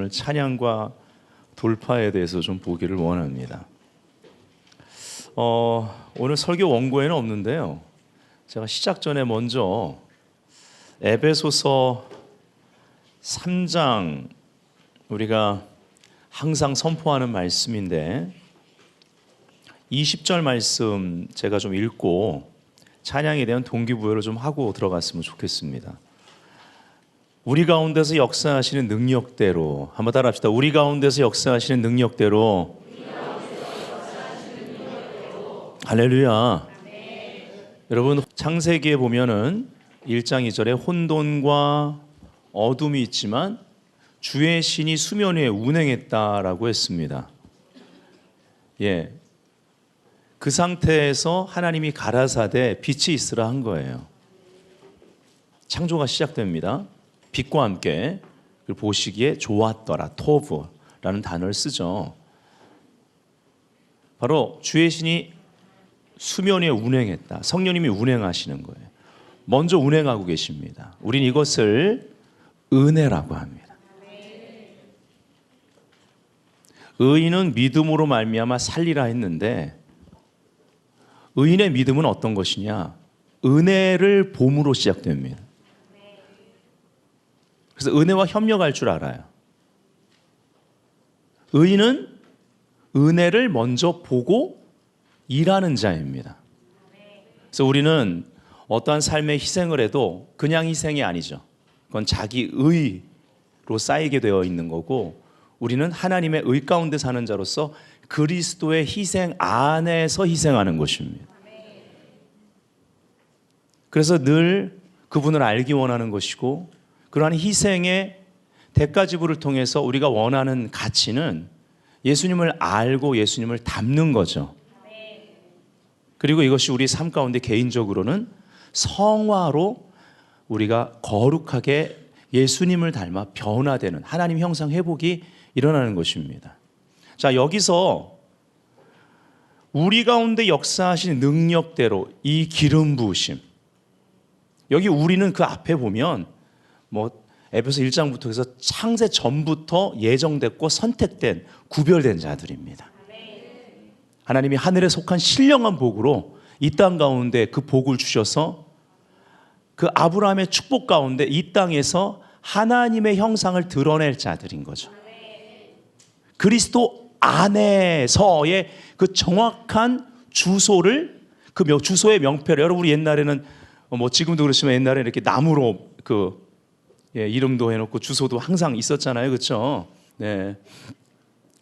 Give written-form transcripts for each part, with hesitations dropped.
오늘 찬양과 돌파에 대해서 좀 보기를 원합니다. 오늘 설교 원고에는 없는데요. 제가 시작 전에 먼저 에베소서 3장 우리가 항상 선포하는 말씀인데 20절 말씀 제가 좀 읽고 찬양에 대한 동기부여를 좀 하고 들어갔으면 좋겠습니다. 우리 가운데서 역사하시는 능력대로, 한번 따라합시다. 우리 가운데서 역사하시는 능력대로. 할렐루야. 여러분, 창세기에 보면은 1장 2절에 혼돈과 어둠이 있지만 주의 신이 수면 위에 운행했다라고 했습니다. 예, 그 상태에서 하나님이 가라사대 빛이 있으라 한 거예요. 창조가 시작됩니다. 빛과 함께 보시기에 좋았더라, 토브라는 단어를 쓰죠. 바로 주의 신이 수면 위에 운행했다. 성령님이 운행하시는 거예요. 먼저 운행하고 계십니다. 우린 이것을 은혜라고 합니다. 의인은 믿음으로 말미암아 살리라 했는데 의인의 믿음은 어떤 것이냐? 은혜를 봄으로 시작됩니다. 그래서 은혜와 협력할 줄 알아요. 의인은 은혜를 먼저 보고 일하는 자입니다. 그래서 우리는 어떠한 삶의 희생을 해도 그냥 희생이 아니죠. 그건 자기 의로 쌓이게 되어 있는 거고 우리는 하나님의 의 가운데 사는 자로서 그리스도의 희생 안에서 희생하는 것입니다. 그래서 늘 그분을 알기 원하는 것이고 그러한 희생의 대가지불을 통해서 우리가 원하는 가치는 예수님을 알고 예수님을 닮는 거죠. 그리고 이것이 우리 삶 가운데 개인적으로는 성화로 우리가 거룩하게 예수님을 닮아 변화되는 하나님 형상 회복이 일어나는 것입니다. 자, 여기서 우리 가운데 역사하신 능력대로 이 기름 부으심, 여기 우리는 그 앞에 보면 에베소 1장부터 해서 창세 전부터 예정됐고 선택된 구별된 자들입니다. 하나님이 하늘에 속한 신령한 복으로 이 땅 가운데 그 복을 주셔서 그 아브라함의 축복 가운데 이 땅에서 하나님의 형상을 드러낼 자들인 거죠. 그리스도 안에서의 그 정확한 주소를, 그 주소의 명패를, 여러분 우리 옛날에는 지금도 그렇지만 옛날에 이렇게 나무로 이름도 해놓고 주소도 항상 있었잖아요. 그렇죠? 네.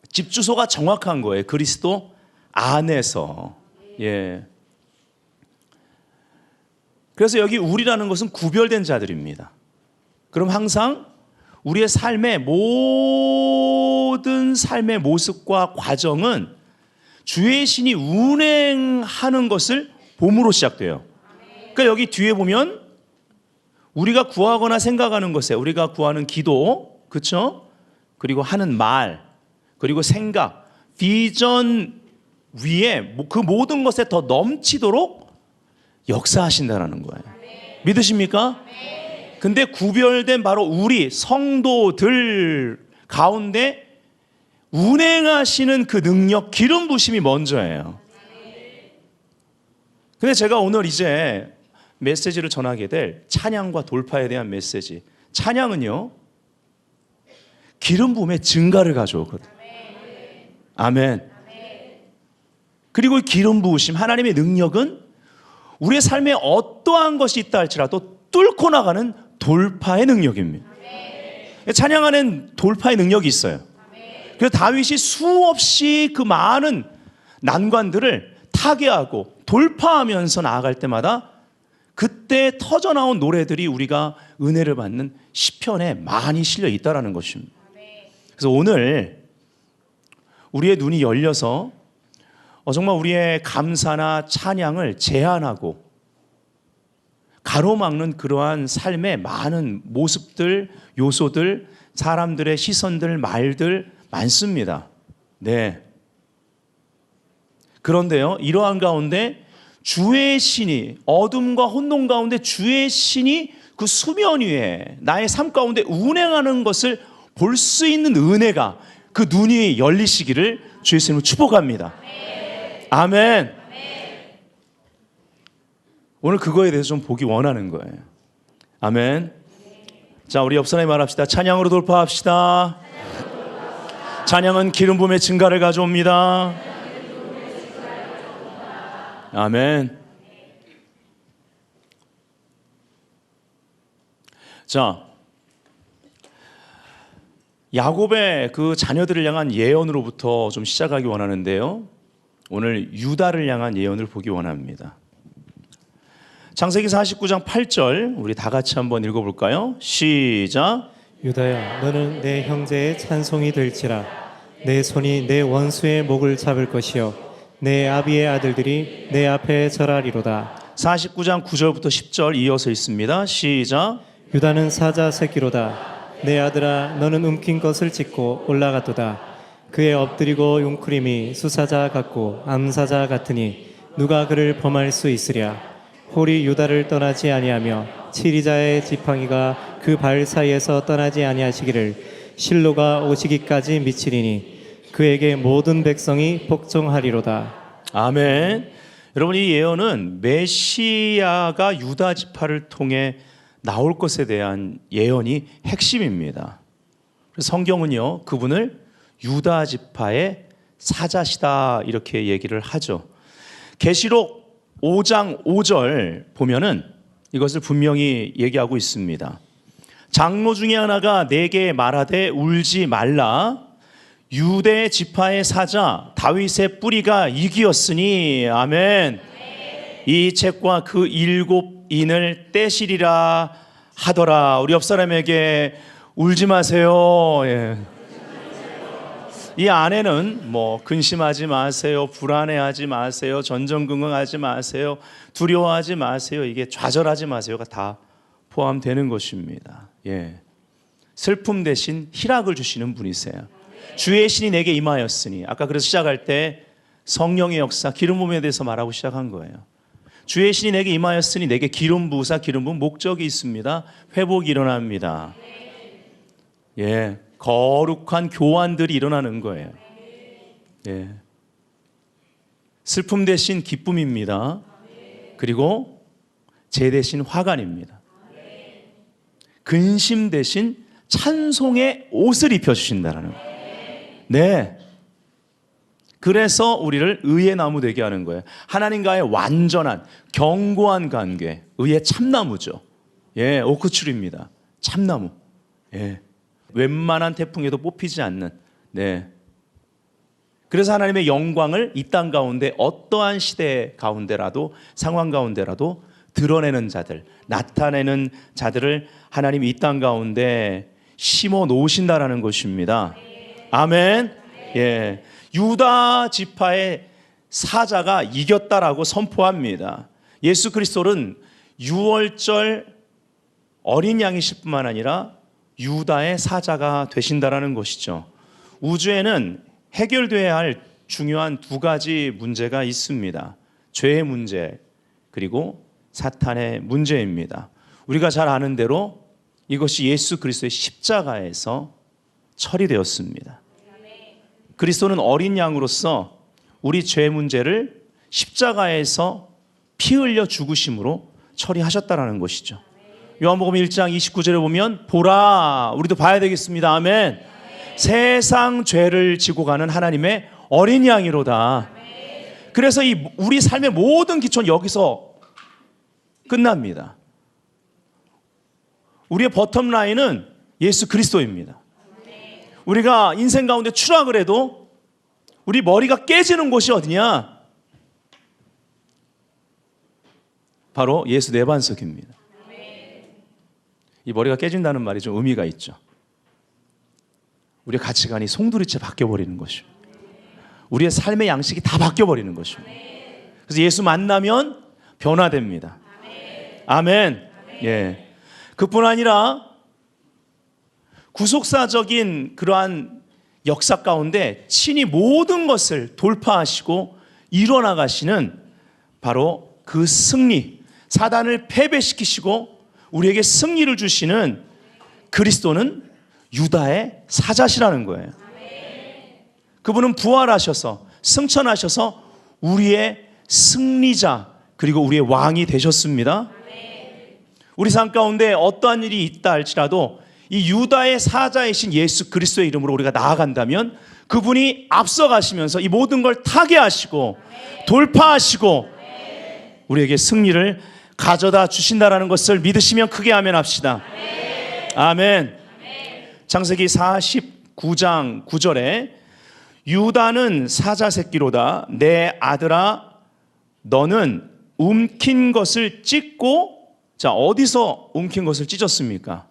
집 주소가 정확한 거예요. 그리스도 안에서. 예. 그래서 여기 우리라는 것은 구별된 자들입니다. 그럼 항상 우리의 삶의 모든 삶의 모습과 과정은 주의 신이 운행하는 것을 봄으로 시작돼요. 그러니까 여기 뒤에 보면 우리가 구하거나 생각하는 것에 우리가 구하는 기도, 그렇죠? 그리고 하는 말, 그리고 생각, 비전 위에 그 모든 것에 더 넘치도록 역사하신다는 거예요. 믿으십니까? 근데 구별된 바로 우리 성도들 가운데 운행하시는 그 능력, 기름 부심이 먼저예요. 근데 제가 오늘 이제 메시지를 전하게 될 찬양과 돌파에 대한 메시지. 찬양은요, 기름 부음의 증가를 가져오거든요. 아멘. 그리고 기름 부으심, 하나님의 능력은 우리의 삶에 어떠한 것이 있다 할지라도 뚫고 나가는 돌파의 능력입니다. 찬양 안에는 돌파의 능력이 있어요. 그래서 다윗이 수없이 그 많은 난관들을 타개하고 돌파하면서 나아갈 때마다 그때 터져나온 노래들이 우리가 은혜를 받는 시편에 많이 실려 있다는 것입니다. 그래서 오늘 우리의 눈이 열려서 정말 우리의 감사나 찬양을 제한하고 가로막는 그러한 삶의 많은 모습들, 요소들, 사람들의 시선들, 말들 많습니다. 네. 그런데요, 이러한 가운데 주의 신이, 어둠과 혼돈 가운데 주의 신이 그 수면 위에 나의 삶 가운데 운행하는 것을 볼 수 있는 은혜가 그 눈이 열리시기를 주 예수님을 축복합니다. 아멘. 오늘 그거에 대해서 좀 보기 원하는 거예요. 아멘. 자, 우리 옆 사람이 말합시다. 찬양으로 돌파합시다. 찬양은 기름 부음의 증가를 가져옵니다. 아멘. 자, 야곱의 그 자녀들을 향한 예언으로부터 좀 시작하기 원하는데요. 오늘 유다를 향한 예언을 보기 원합니다. 창세기 49장 8절 우리 다 같이 한번 읽어볼까요? 시작. 유다야, 너는 내 형제의 찬송이 될지라. 내 손이 내 원수의 목을 잡을 것이요 내 아비의 아들들이 내 앞에 절하리로다. 49장 9절부터 10절 이어서 있습니다. 시작. 유다는 사자 새끼로다. 내 아들아, 너는 움킨 것을 찢고 올라갔도다. 그의 엎드리고 웅크림이 수사자 같고 암사자 같으니 누가 그를 범할 수 있으랴. 홀이 유다를 떠나지 아니하며 치리자의 지팡이가 그 발 사이에서 떠나지 아니하시기를 실로가 오시기까지 미치리니 그에게 모든 백성이 복종하리로다. 아멘. 여러분, 이 예언은 메시아가 유다 지파를 통해 나올 것에 대한 예언이 핵심입니다. 그래서 성경은요, 그분을 유다 지파의 사자시다 이렇게 얘기를 하죠. 계시록 5장 5절 보면은 이것을 분명히 얘기하고 있습니다. 장로 중에 하나가 내게 말하되 울지 말라. 유대 지파의 사자 다윗의 뿌리가 이기었으니. 아멘. 이 책과 그 7인을 떼시리라 하더라. 우리 옆 사람에게 울지 마세요. 예. 이 안에는 뭐 근심하지 마세요, 불안해하지 마세요, 전전긍긍하지 마세요, 두려워하지 마세요, 이게 좌절하지 마세요가 다 포함되는 것입니다. 예. 슬픔 대신 희락을 주시는 분이세요. 주의 신이 내게 임하였으니. 아까 그래서 시작할 때 성령의 역사, 기름 부음에 대해서 말하고 시작한 거예요. 주의 신이 내게 임하였으니 내게 기름 부으사. 기름 부음 목적이 있습니다. 회복이 일어납니다. 예. 거룩한 교환들이 일어나는 거예요. 예. 슬픔 대신 기쁨입니다. 그리고 제 대신 화관입니다. 근심 대신 찬송의 옷을 입혀주신다는 거예요. 네. 그래서 우리를 의의 나무 되게 하는 거예요. 하나님과의 완전한 견고한 관계, 의의 참나무죠. 예, 오크추리입니다. 참나무. 예. 웬만한 태풍에도 뽑히지 않는. 네. 그래서 하나님의 영광을 이 땅 가운데 어떠한 시대 가운데라도, 상황 가운데라도 드러내는 자들, 나타내는 자들을 하나님이 이 땅 가운데 심어 놓으신다라는 것입니다. 아멘. 예. 유다 지파의 사자가 이겼다라고 선포합니다. 예수 그리스도는 유월절 어린 양이실 뿐만 아니라 유다의 사자가 되신다라는 것이죠. 우주에는 해결돼야 할 중요한 두 가지 문제가 있습니다. 죄의 문제, 그리고 사탄의 문제입니다. 우리가 잘 아는 대로 이것이 예수 그리스도의 십자가에서 처리되었습니다. 그리스도는 어린 양으로서 우리 죄 문제를 십자가에서 피 흘려 죽으심으로 처리하셨다라는 것이죠. 요한복음 1장 29절에 보면 보라, 우리도 봐야 되겠습니다. 아멘. 세상 죄를 지고 가는 하나님의 어린 양이로다. 그래서 이 우리 삶의 모든 기초는 여기서 끝납니다. 우리의 버텀라인은 예수 그리스도입니다. 우리가 인생 가운데 추락을 해도 우리 머리가 깨지는 곳이 어디냐? 바로 예수 내 반석입니다. 이 머리가 깨진다는 말이 좀 의미가 있죠. 우리의 가치관이 송두리째 바뀌어버리는 것입니다. 우리의 삶의 양식이 다 바뀌어버리는 것입니다. 그래서 예수 만나면 변화됩니다. 아멘. 예. 그뿐 아니라 구속사적인 그러한 역사 가운데 친히 모든 것을 돌파하시고 이뤄나가시는 바로 그 승리, 사단을 패배시키시고 우리에게 승리를 주시는 그리스도는 유다의 사자시라는 거예요. 그분은 부활하셔서 승천하셔서 우리의 승리자 그리고 우리의 왕이 되셨습니다. 우리 삶 가운데 어떠한 일이 있다 할지라도 이 유다의 사자이신 예수 그리스도의 이름으로 우리가 나아간다면 그분이 앞서가시면서 이 모든 걸 타개하시고 돌파하시고 우리에게 승리를 가져다 주신다라는 것을 믿으시면 크게 아멘 합시다. 아멘. 창세기 49장 9절에 유다는 사자 새끼로다. 내 아들아 너는 움킨 것을 찢고, 자, 어디서 움킨 것을 찢었습니까?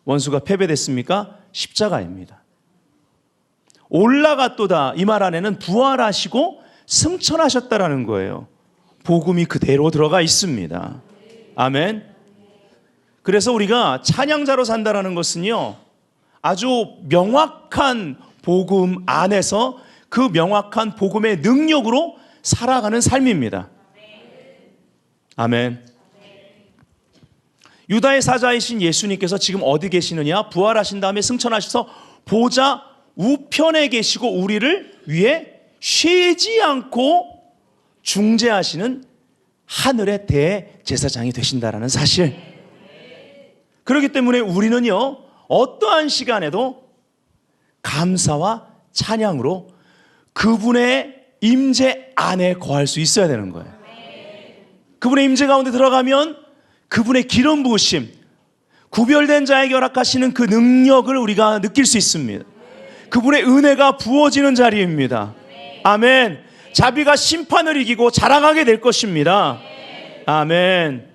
원수가 패배됐습니까? 십자가입니다. 올라갔도다. 이 말 안에는 부활하시고 승천하셨다라는 거예요. 복음이 그대로 들어가 있습니다. 아멘. 그래서 우리가 찬양자로 산다라는 것은요, 아주 명확한 복음 안에서 그 명확한 복음의 능력으로 살아가는 삶입니다. 아멘. 유다의 사자이신 예수님께서 지금 어디 계시느냐? 부활하신 다음에 승천하셔서 보좌 우편에 계시고 우리를 위해 쉬지 않고 중재하시는 하늘의 대제사장이 되신다라는 사실. 그렇기 때문에 우리는요, 어떠한 시간에도 감사와 찬양으로 그분의 임재 안에 거할 수 있어야 되는 거예요. 그분의 임재 가운데 들어가면 그분의 기름 부으심, 구별된 자에게 허락하시는 그 능력을 우리가 느낄 수 있습니다. 그분의 은혜가 부어지는 자리입니다. 아멘. 자비가 심판을 이기고 자라가게 될 것입니다. 아멘.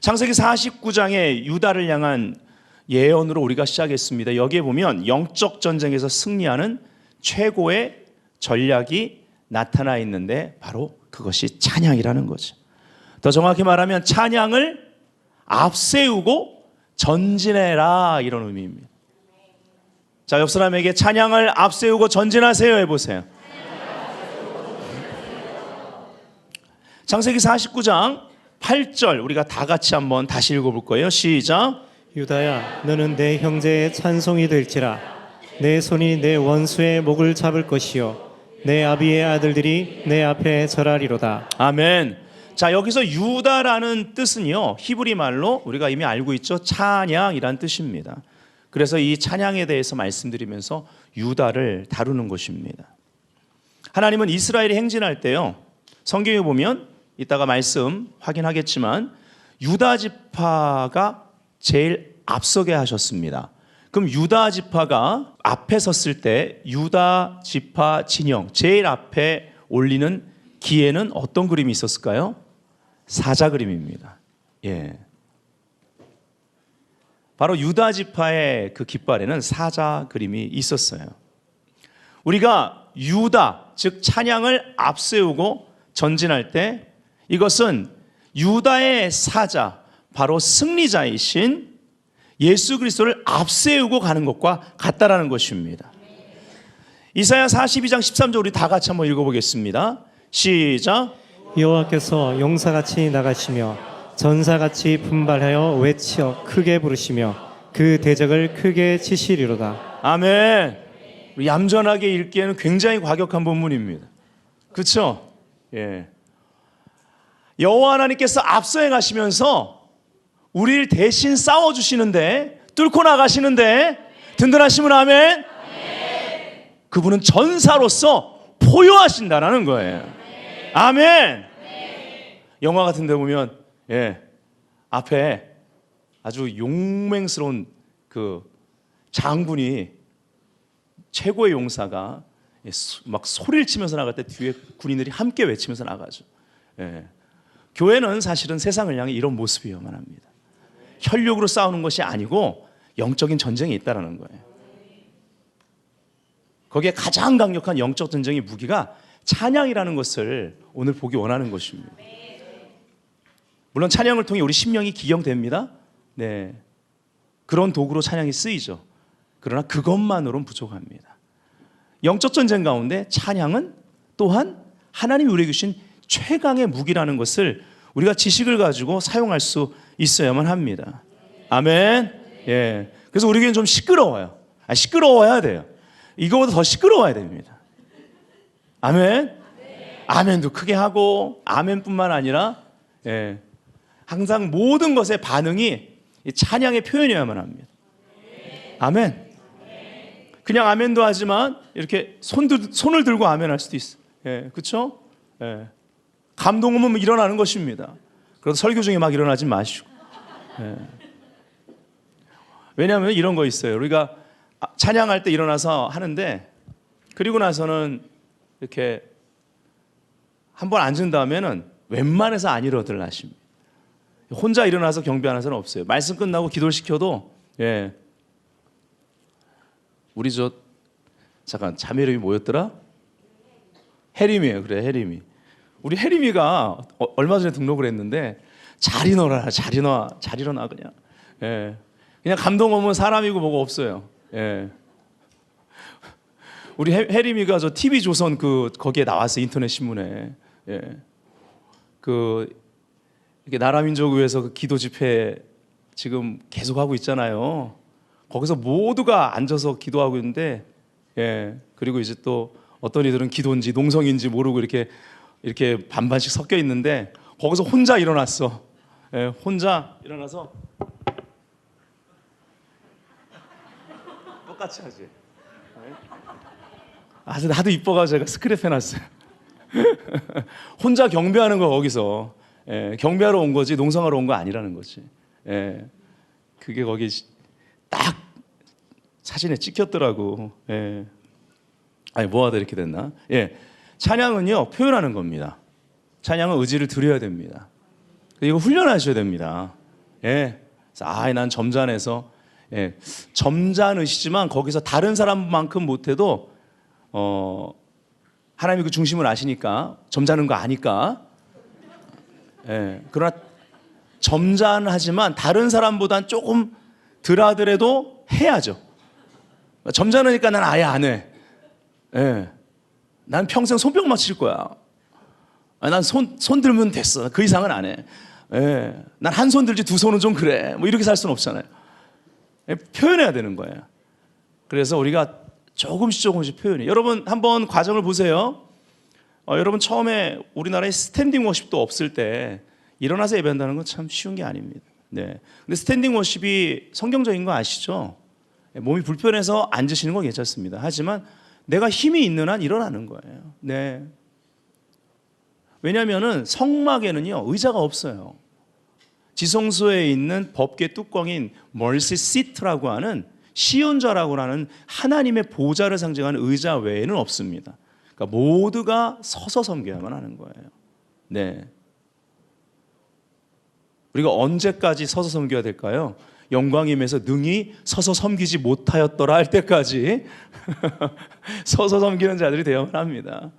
창세기 49장의 유다를 향한 예언으로 우리가 시작했습니다. 여기에 보면 영적 전쟁에서 승리하는 최고의 전략이 나타나 있는데 바로 그것이 찬양이라는 거죠. 더 정확히 말하면 찬양을 앞세우고 전진해라, 이런 의미입니다. 자, 옆 사람에게 찬양을 앞세우고 전진하세요 해보세요. 창세기 49장 8절 우리가 다 같이 한번 다시 읽어볼 거예요. 시작. 유다야 너는 내 형제의 찬송이 될지라. 내 손이 내 원수의 목을 잡을 것이요 내 아비의 아들들이 내 앞에 절하리로다. 아멘. 자, 여기서 유다라는 뜻은요, 히브리 말로 우리가 이미 알고 있죠. 찬양이란 뜻입니다. 그래서 이 찬양에 대해서 말씀드리면서 유다를 다루는 것입니다. 하나님은 이스라엘이 행진할 때요, 성경에 보면 이따가 말씀 확인하겠지만 유다 지파가 제일 앞서게 하셨습니다. 그럼 유다 지파가 앞에 섰을 때 유다 지파 진영 제일 앞에 올리는 기에는 어떤 그림이 있었을까요? 사자 그림입니다. 예. 바로 유다 지파의 그 깃발에는 사자 그림이 있었어요. 우리가 유다, 즉 찬양을 앞세우고 전진할 때 이것은 유다의 사자, 바로 승리자이신 예수 그리스도를 앞세우고 가는 것과 같다라는 것입니다. 이사야 42장 13절 우리 다 같이 한번 읽어보겠습니다. 시작. 여호와께서 용사같이 나가시며 전사같이 분발하여 외치어 크게 부르시며 그 대적을 크게 치시리로다. 아멘. 얌전하게 읽기에는 굉장히 과격한 본문입니다. 그렇죠? 예. 여호와 하나님께서 앞서 행하시면서 우리를 대신 싸워주시는데, 뚫고 나가시는데 든든하시면 아멘. 그분은 전사로서 포효하신다라는 거예요. 아멘. 영화 같은 데 보면 앞에 아주 용맹스러운 그 장군이, 최고의 용사가 막 소리를 치면서 나갈 때 뒤에 군인들이 함께 외치면서 나가죠. 교회는 사실은 세상을 향해 이런 모습이어야만 합니다. 혈육으로 싸우는 것이 아니고 영적인 전쟁이 있다는 거예요. 거기에 가장 강력한 영적 전쟁의 무기가 찬양이라는 것을 오늘 보기 원하는 것입니다. 물론 찬양을 통해 우리 심령이 기경됩니다. 네, 그런 도구로 찬양이 쓰이죠. 그러나 그것만으로는 부족합니다. 영적 전쟁 가운데 찬양은 또한 하나님이 우리에게 주신 최강의 무기라는 것을 우리가 지식을 가지고 사용할 수 있어야만 합니다. 아멘. 예. 그래서 우리 교회는 좀 시끄러워요. 시끄러워야 돼요. 이거보다 더 시끄러워야 됩니다. 아멘. 아멘도 크게 하고 아멘뿐만 아니라 항상 모든 것의 반응이 이 찬양의 표현이어야만 합니다. 아멘. 그냥 아멘도 하지만 이렇게 손을 들고 아멘할 수도 있어요. 그렇죠? 감동 오면 일어나는 것입니다. 그래도 설교 중에 막 일어나지 마시고. 왜냐하면 이런 거 있어요. 우리가 찬양할 때 일어나서 하는데 그리고 나서는 이렇게 한번 앉은 다음에는 웬만해서 안 일어들 하십니다. 혼자 일어나서 경배하는 사람은 없어요. 말씀 끝나고 기도를 시켜도 우리 잠깐 자매 이름이 뭐였더라? 혜림이에요. 그래, 혜림이. 우리 혜림이가 얼마 전에 등록을 했는데 잘 일어나 그냥. 그냥 감동 오면 사람이고 뭐고 없어요. 우리 혜림이가 저 TV 조선 거기에 나왔어, 인터넷 신문에. 이게 나라민족의회에서 그 기도 집회 지금 계속 하고 있잖아요. 거기서 모두가 앉아서 기도하고 있는데, 그리고 이제 또 어떤 이들은 기도인지 농성인지 모르고 이렇게 반반씩 섞여 있는데 거기서 혼자 일어났어. 혼자 일어나서 똑같이 하지. 하도 이뻐가지고 제가 스크랩 해놨어요. 혼자 경배하는 거 거기서 경배하러 온 거지 농성하러 온 거 아니라는 거지. 그게 거기 딱 사진에 찍혔더라고. 아니 뭐하다 이렇게 됐나? 찬양은요 표현하는 겁니다. 찬양은 의지를 드려야 됩니다. 이거 훈련하셔야 됩니다. 난 점잖해서 점잖으시지만 거기서 다른 사람만큼 못해도 하나님이 그 중심을 아시니까 점잖은 거 아니까. 그러나 점잖하지만 다른 사람보단 조금 덜 하더라도 해야죠. 점잖으니까 난 아예 안 해. 난 평생 손뼉 맞힐 거야. 난 손 들면 됐어. 그 이상은 안 해. 난 한 손 들지 두 손은 좀 그래. 뭐 이렇게 살 수는 없잖아요. 표현해야 되는 거예요. 그래서 우리가 조금씩 표현해. 여러분 한번 과정을 보세요. 여러분 처음에 우리나라에 스탠딩 워십도 없을 때 일어나서 예배한다는 건 참 쉬운 게 아닙니다. 근데 스탠딩 워십이 성경적인 거 아시죠? 몸이 불편해서 앉으시는 건 괜찮습니다. 하지만 내가 힘이 있는 한 일어나는 거예요. 왜냐하면은 성막에는요 의자가 없어요. 지성소에 있는 법궤 뚜껑인 멀시 시트라고 하는 시온자라고 하는 하나님의 보좌를 상징하는 의자 외에는 없습니다. 그러니까 모두가 서서 섬겨야만 하는 거예요. 우리가 언제까지 서서 섬겨야 될까요? 영광임에서 능히 서서 섬기지 못하였더라 할 때까지 서서 섬기는 자들이 되어야만 합니다.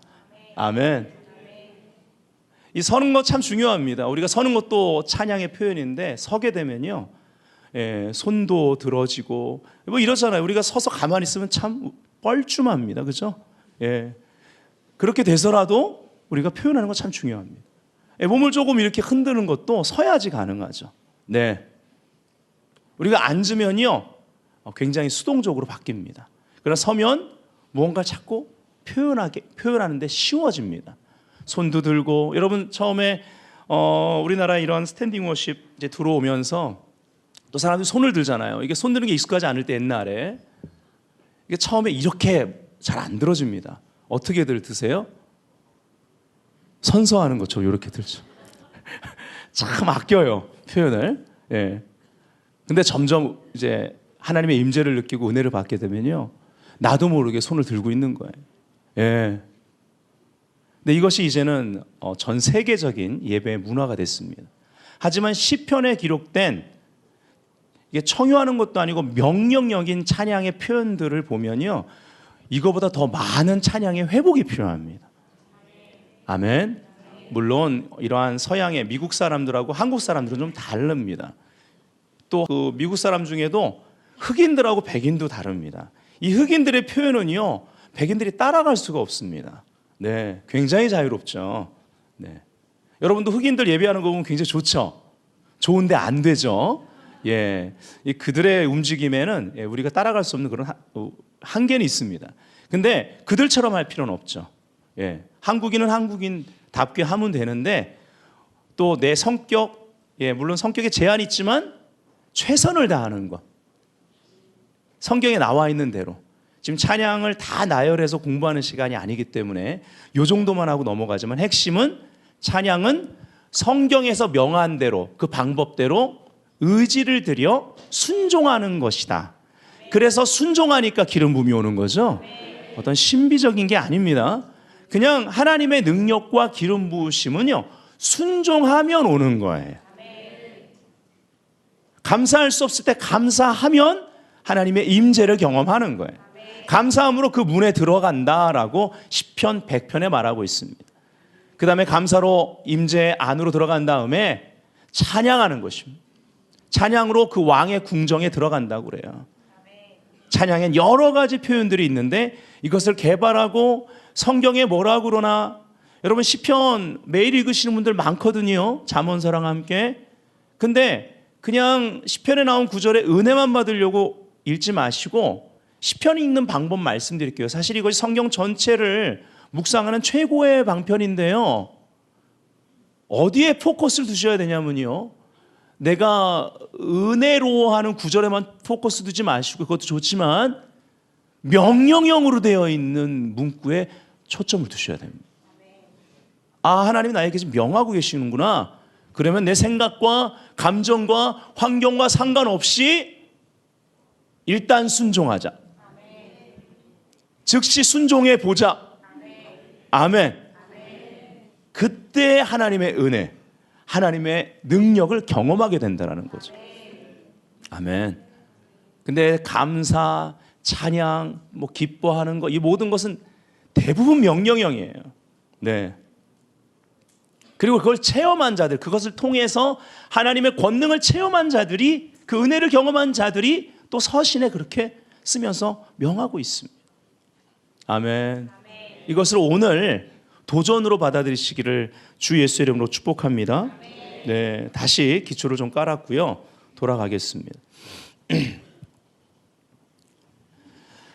아멘. 이 서는 것 참 중요합니다. 우리가 서는 것도 찬양의 표현인데 서게 되면요 손도 들어지고 뭐 이러잖아요. 우리가 서서 가만히 있으면 참 뻘쭘합니다. 그죠? 그렇게 돼서라도 우리가 표현하는 건 참 중요합니다. 몸을 조금 이렇게 흔드는 것도 서야지 가능하죠. 우리가 앉으면요 굉장히 수동적으로 바뀝니다. 그러나 서면 무언가 자꾸 표현하는데 쉬워집니다. 손도 들고 여러분 처음에 우리나라에 이런 스탠딩 워십 이제 들어오면서 또 사람들이 손을 들잖아요. 이게 손 드는 게 익숙하지 않을 때 옛날에 이게 처음에 이렇게 잘 안 들어집니다. 어떻게들 드세요? 선서하는 것처럼 이렇게 들죠. 참 아껴요 표현을. 근데 점점 이제 하나님의 임재를 느끼고 은혜를 받게 되면요 나도 모르게 손을 들고 있는 거예요. 근데 이것이 이제는 전 세계적인 예배의 문화가 됐습니다. 하지만 시편에 기록된 이게 청유하는 것도 아니고 명령력인 찬양의 표현들을 보면요 이거보다 더 많은 찬양의 회복이 필요합니다. 아멘. 물론 이러한 서양의 미국 사람들하고 한국 사람들은 좀 다릅니다. 또 그 미국 사람 중에도 흑인들하고 백인도 다릅니다. 이 흑인들의 표현은요 백인들이 따라갈 수가 없습니다. 굉장히 자유롭죠. 여러분도 흑인들 예배하는 거 보면 굉장히 좋죠. 좋은데 안 되죠. 예, 이 그들의 움직임에는 우리가 따라갈 수 없는 그런 한계는 있습니다. 근데 그들처럼 할 필요는 없죠. 예, 한국인은 한국인답게 하면 되는데 또 내 성격, 물론 성격에 제한이 있지만 최선을 다하는 것. 성경에 나와 있는 대로. 지금 찬양을 다 나열해서 공부하는 시간이 아니기 때문에 이 정도만 하고 넘어가지만 핵심은 찬양은 성경에서 명한 대로 그 방법대로 의지를 들여 순종하는 것이다. 그래서 순종하니까 기름 부음이 오는 거죠. 어떤 신비적인 게 아닙니다. 그냥 하나님의 능력과 기름 부으심은요, 순종하면 오는 거예요. 감사할 수 없을 때 감사하면 하나님의 임재를 경험하는 거예요. 감사함으로 그 문에 들어간다라고 시편 100편에 말하고 있습니다. 그 다음에 감사로 임재 안으로 들어간 다음에 찬양하는 것입니다. 찬양으로 그 왕의 궁정에 들어간다고 그래요. 찬양엔 여러 가지 표현들이 있는데 이것을 개발하고 성경에 뭐라고 그러나, 여러분 시편 매일 읽으시는 분들 많거든요. 잠언서랑 함께. 근데 그냥 시편에 나온 구절에 은혜만 받으려고 읽지 마시고 시편 읽는 방법 말씀드릴게요. 사실 이것이 성경 전체를 묵상하는 최고의 방편인데요. 어디에 포커스를 두셔야 되냐면요, 내가 은혜로 하는 구절에만 포커스 두지 마시고, 그것도 좋지만 명령형으로 되어 있는 문구에 초점을 두셔야 됩니다. 아, 하나님이 나에게 지금 명하고 계시는구나. 그러면 내 생각과 감정과 환경과 상관없이 일단 순종하자. 즉시 순종해 보자. 아멘. 그때 하나님의 은혜, 하나님의 능력을 경험하게 된다는 거죠. 아멘. 근데 감사, 찬양, 기뻐하는 것, 이 모든 것은 대부분 명령형이에요. 네. 그리고 그걸 체험한 자들, 그것을 통해서 하나님의 권능을 체험한 자들이, 그 은혜를 경험한 자들이 또 서신에 그렇게 쓰면서 명하고 있습니다. 아멘. 이것을 오늘 도전으로 받아들이시기를 주 예수의 이름으로 축복합니다. 네, 다시 기초를 좀 깔았고요. 돌아가겠습니다.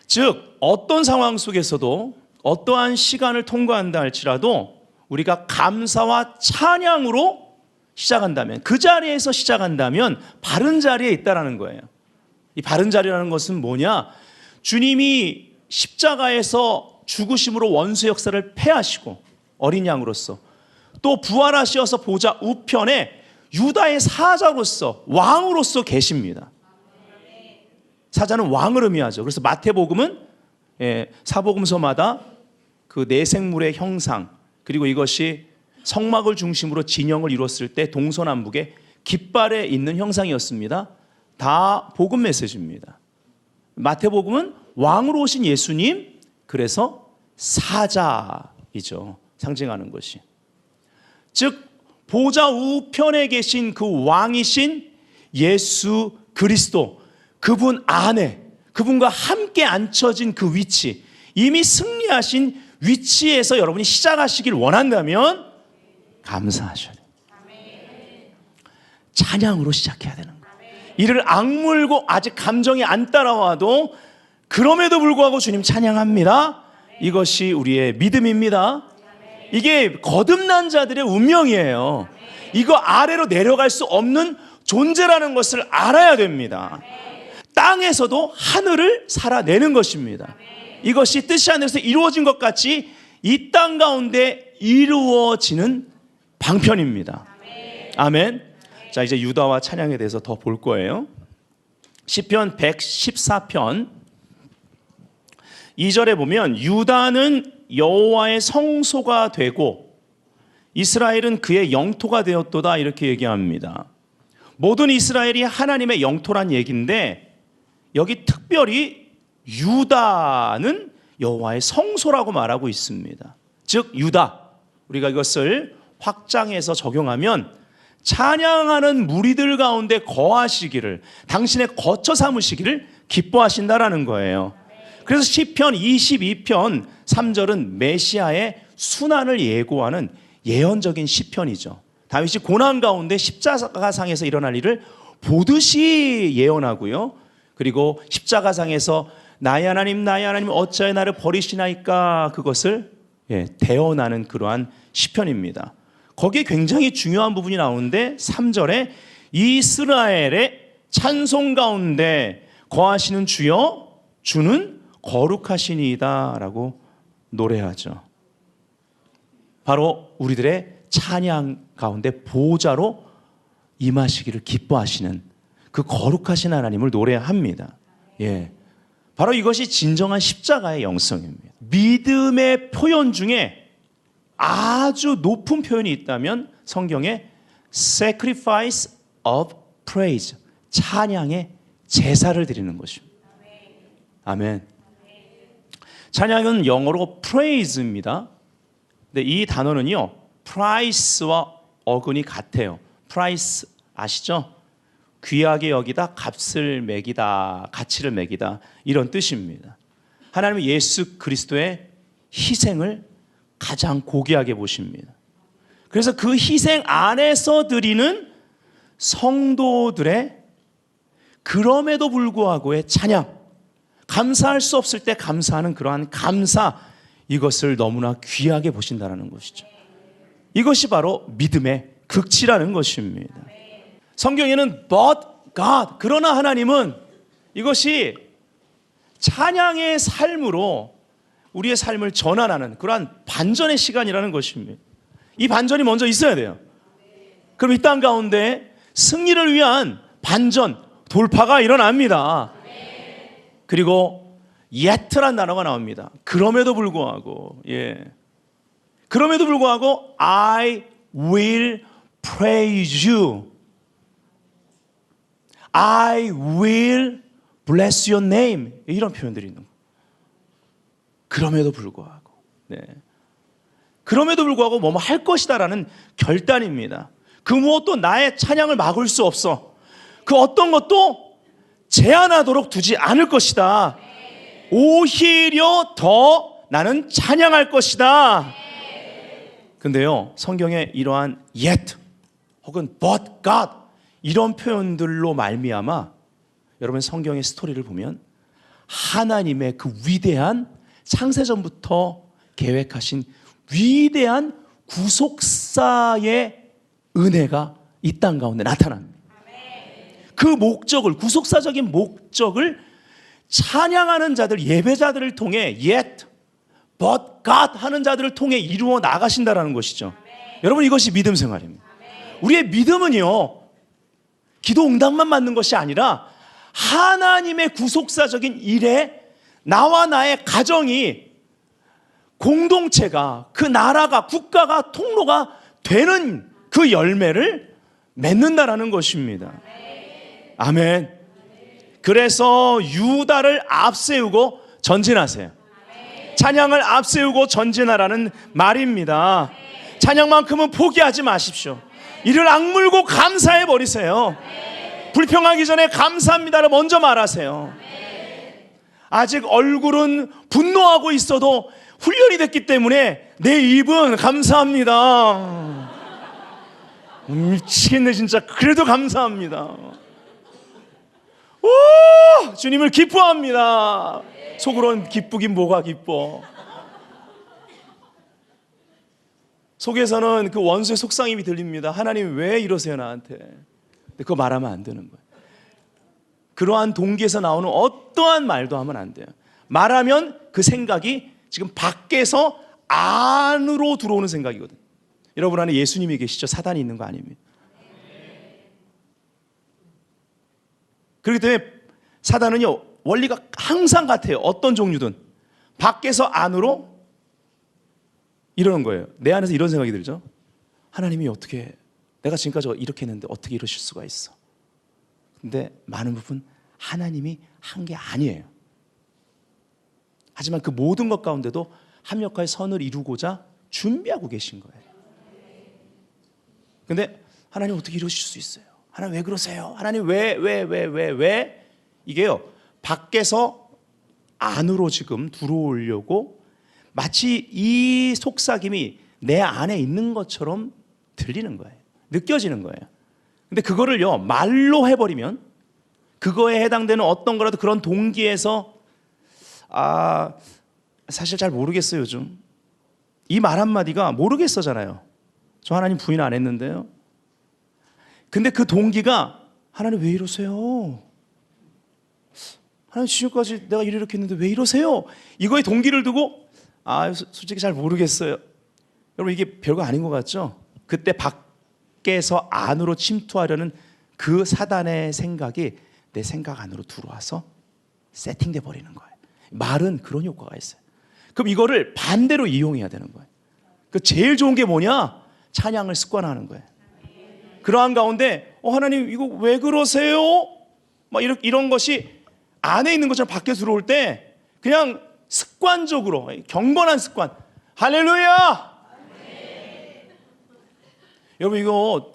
즉 어떤 상황 속에서도 어떠한 시간을 통과한다 할지라도 우리가 감사와 찬양으로 시작한다면, 그 자리에서 시작한다면 바른 자리에 있다라는 거예요. 이 바른 자리라는 것은 뭐냐? 주님이 십자가에서 죽으심으로 원수 역사를 패하시고 어린 양으로서 또 부활하셔서 보좌 우편에 유다의 사자로서, 왕으로서 계십니다. 사자는 왕을 의미하죠. 그래서 마태복음은 사복음서마다 그 내생물의 형상, 그리고 이것이 성막을 중심으로 진영을 이뤘을 때 동서남북에 깃발에 있는 형상이었습니다. 다 복음 메시지입니다. 마태복음은 왕으로 오신 예수님, 그래서 사자이죠. 상징하는 것이. 즉 보좌 우편에 계신 그 왕이신 예수 그리스도, 그분 안에, 그분과 함께 앉혀진 그 위치, 이미 승리하신 위치에서 여러분이 시작하시길 원한다면 감사하셔야 돼요. 찬양으로 시작해야 되는 거예요. 이를 악물고 아직 감정이 안 따라와도 그럼에도 불구하고 주님 찬양합니다. 이것이 우리의 믿음입니다. 이게 거듭난 자들의 운명이에요. 이거 아래로 내려갈 수 없는 존재라는 것을 알아야 됩니다. 땅에서도 하늘을 살아내는 것입니다. 이것이 뜻이 하늘에서 이루어진 것 같이 이 땅 가운데 이루어지는 방편입니다. 아멘. 자, 이제 유다와 찬양에 대해서 더 볼 거예요. 시편 114편 2절에 보면 유다는 여호와의 성소가 되고 이스라엘은 그의 영토가 되었도다, 이렇게 얘기합니다. 모든 이스라엘이 하나님의 영토란 얘기인데 여기 특별히 유다는 여호와의 성소라고 말하고 있습니다. 즉 유다, 우리가 이것을 확장해서 적용하면 찬양하는 무리들 가운데 거하시기를, 당신의 거처 삼으시기를 기뻐하신다라는 거예요. 그래서 시편 22편 3절은 메시아의 순환을 예고하는 예언적인 시편이죠. 다윗이 고난 가운데 십자가상에서 일어날 일을 보듯이 예언하고요. 그리고 십자가상에서 나의 하나님 어찌하여 나를 버리시나이까 그것을 대언하는 그러한 시편입니다. 거기에 굉장히 중요한 부분이 나오는데 3절에 이스라엘의 찬송 가운데 거하시는 주여 주는 거룩하시니이다 라고 노래하죠. 바로 우리들의 찬양 가운데 보호자로 임하시기를 기뻐하시는 그 거룩하신 하나님을 노래합니다. 바로 이것이 진정한 십자가의 영성입니다. 믿음의 표현 중에 아주 높은 표현이 있다면 성경에 sacrifice of praise, 찬양의 제사를 드리는 것입니다. 아멘. 찬양은 영어로 praise입니다. 근데 이 단어는요, price와 어근이 같아요. price 아시죠? 귀하게 여기다, 값을 매기다, 가치를 매기다, 이런 뜻입니다. 하나님은 예수 그리스도의 희생을 가장 고귀하게 보십니다. 그래서 그 희생 안에서 드리는 성도들의 그럼에도 불구하고의 찬양, 감사할 수 없을 때 감사하는 그러한 감사, 이것을 너무나 귀하게 보신다는 것이죠. 이것이 바로 믿음의 극치라는 것입니다. 성경에는 but God, 그러나 하나님은 이것이 찬양의 삶으로 우리의 삶을 전환하는 그러한 반전의 시간이라는 것입니다. 이 반전이 먼저 있어야 돼요. 그럼 이 땅 가운데 승리를 위한 반전, 돌파가 일어납니다. 그리고 yet란 단어가 나옵니다. 그럼에도 불구하고, 그럼에도 불구하고 I will praise you. I will bless your name. 이런 표현들이 있는 거예요. 그럼에도 불구하고, 그럼에도 불구하고 뭐뭐 할 것이다라는 결단입니다. 그 무엇도 나의 찬양을 막을 수 없어. 그 어떤 것도 제한하도록 두지 않을 것이다. 오히려 더 나는 찬양할 것이다. 근데요, 성경에 이러한 yet 혹은 but God 이런 표현들로 말미암아 여러분 성경의 스토리를 보면 하나님의 그 위대한 창세전부터 계획하신 위대한 구속사의 은혜가 이 땅 가운데 나타납니다. 그 목적을, 구속사적인 목적을 찬양하는 자들, 예배자들을 통해 yet, but God 하는 자들을 통해 이루어 나가신다는 것이죠. 여러분, 이것이 믿음 생활입니다. 우리의 믿음은요, 기도 응답만 받는 것이 아니라 하나님의 구속사적인 일에 나와 나의 가정이, 공동체가, 그 나라가, 국가가 통로가 되는 그 열매를 맺는다라는 것입니다. 아멘. 그래서 유다를 앞세우고 전진하세요. 찬양을 앞세우고 전진하라는 말입니다. 찬양만큼은 포기하지 마십시오. 이를 악물고 감사해 버리세요. 불평하기 전에 감사합니다를 먼저 말하세요. 아직 얼굴은 분노하고 있어도 훈련이 됐기 때문에 내 입은 감사합니다. 미치겠네 진짜. 그래도 감사합니다. 오, 주님을 기뻐합니다. 속으로는 기쁘긴 뭐가 기뻐. 속에서는 그 원수의 속상임이 들립니다. 하나님 왜 이러세요 나한테. 근데 그거 말하면 안 되는 거예요. 그러한 동기에서 나오는 어떠한 말도 하면 안 돼요. 말하면 그 생각이 지금 밖에서 안으로 들어오는 생각이거든요. 여러분 안에 예수님이 계시죠? 사단이 있는 거 아닙니다. 그렇기 때문에 사단은요, 원리가 항상 같아요. 어떤 종류든 밖에서 안으로 이러는 거예요. 내 안에서 이런 생각이 들죠. 하나님이 어떻게, 내가 지금까지 이렇게 했는데 어떻게 이러실 수가 있어. 근데 많은 부분 하나님이 한 게 아니에요. 하지만 그 모든 것 가운데도 합력하여 선을 이루고자 준비하고 계신 거예요. 근데 하나님 어떻게 이러실 수 있어요? 하나님 왜 그러세요? 하나님 왜? 이게요, 밖에서 안으로 지금 들어오려고 마치 이 속삭임이 내 안에 있는 것처럼 들리는 거예요. 느껴지는 거예요. 근데 그거를요 말로 해버리면, 그거에 해당되는 어떤 거라도 그런 동기에서 사실 잘 모르겠어요 요즘, 이 말 한마디가 모르겠어잖아요. 저 하나님 부인 안 했는데요. 근데 그 동기가 하나님 왜 이러세요? 하나님 지금까지 내가 이렇게 했는데 왜 이러세요? 이거에 동기를 두고 솔직히 잘 모르겠어요. 여러분 이게 별거 아닌 것 같죠? 그때 밖에서 안으로 침투하려는 그 사단의 생각이 내 생각 안으로 들어와서 세팅돼 버리는 거예요. 말은 그런 효과가 있어요. 그럼 이거를 반대로 이용해야 되는 거예요. 그 제일 좋은 게 뭐냐? 찬양을 습관화하는 거예요. 그러한 가운데 하나님 이거 왜 그러세요? 막 이런 것이 안에 있는 것처럼 밖에 들어올 때 그냥 습관적으로, 경건한 습관, 할렐루야! 여러분 이거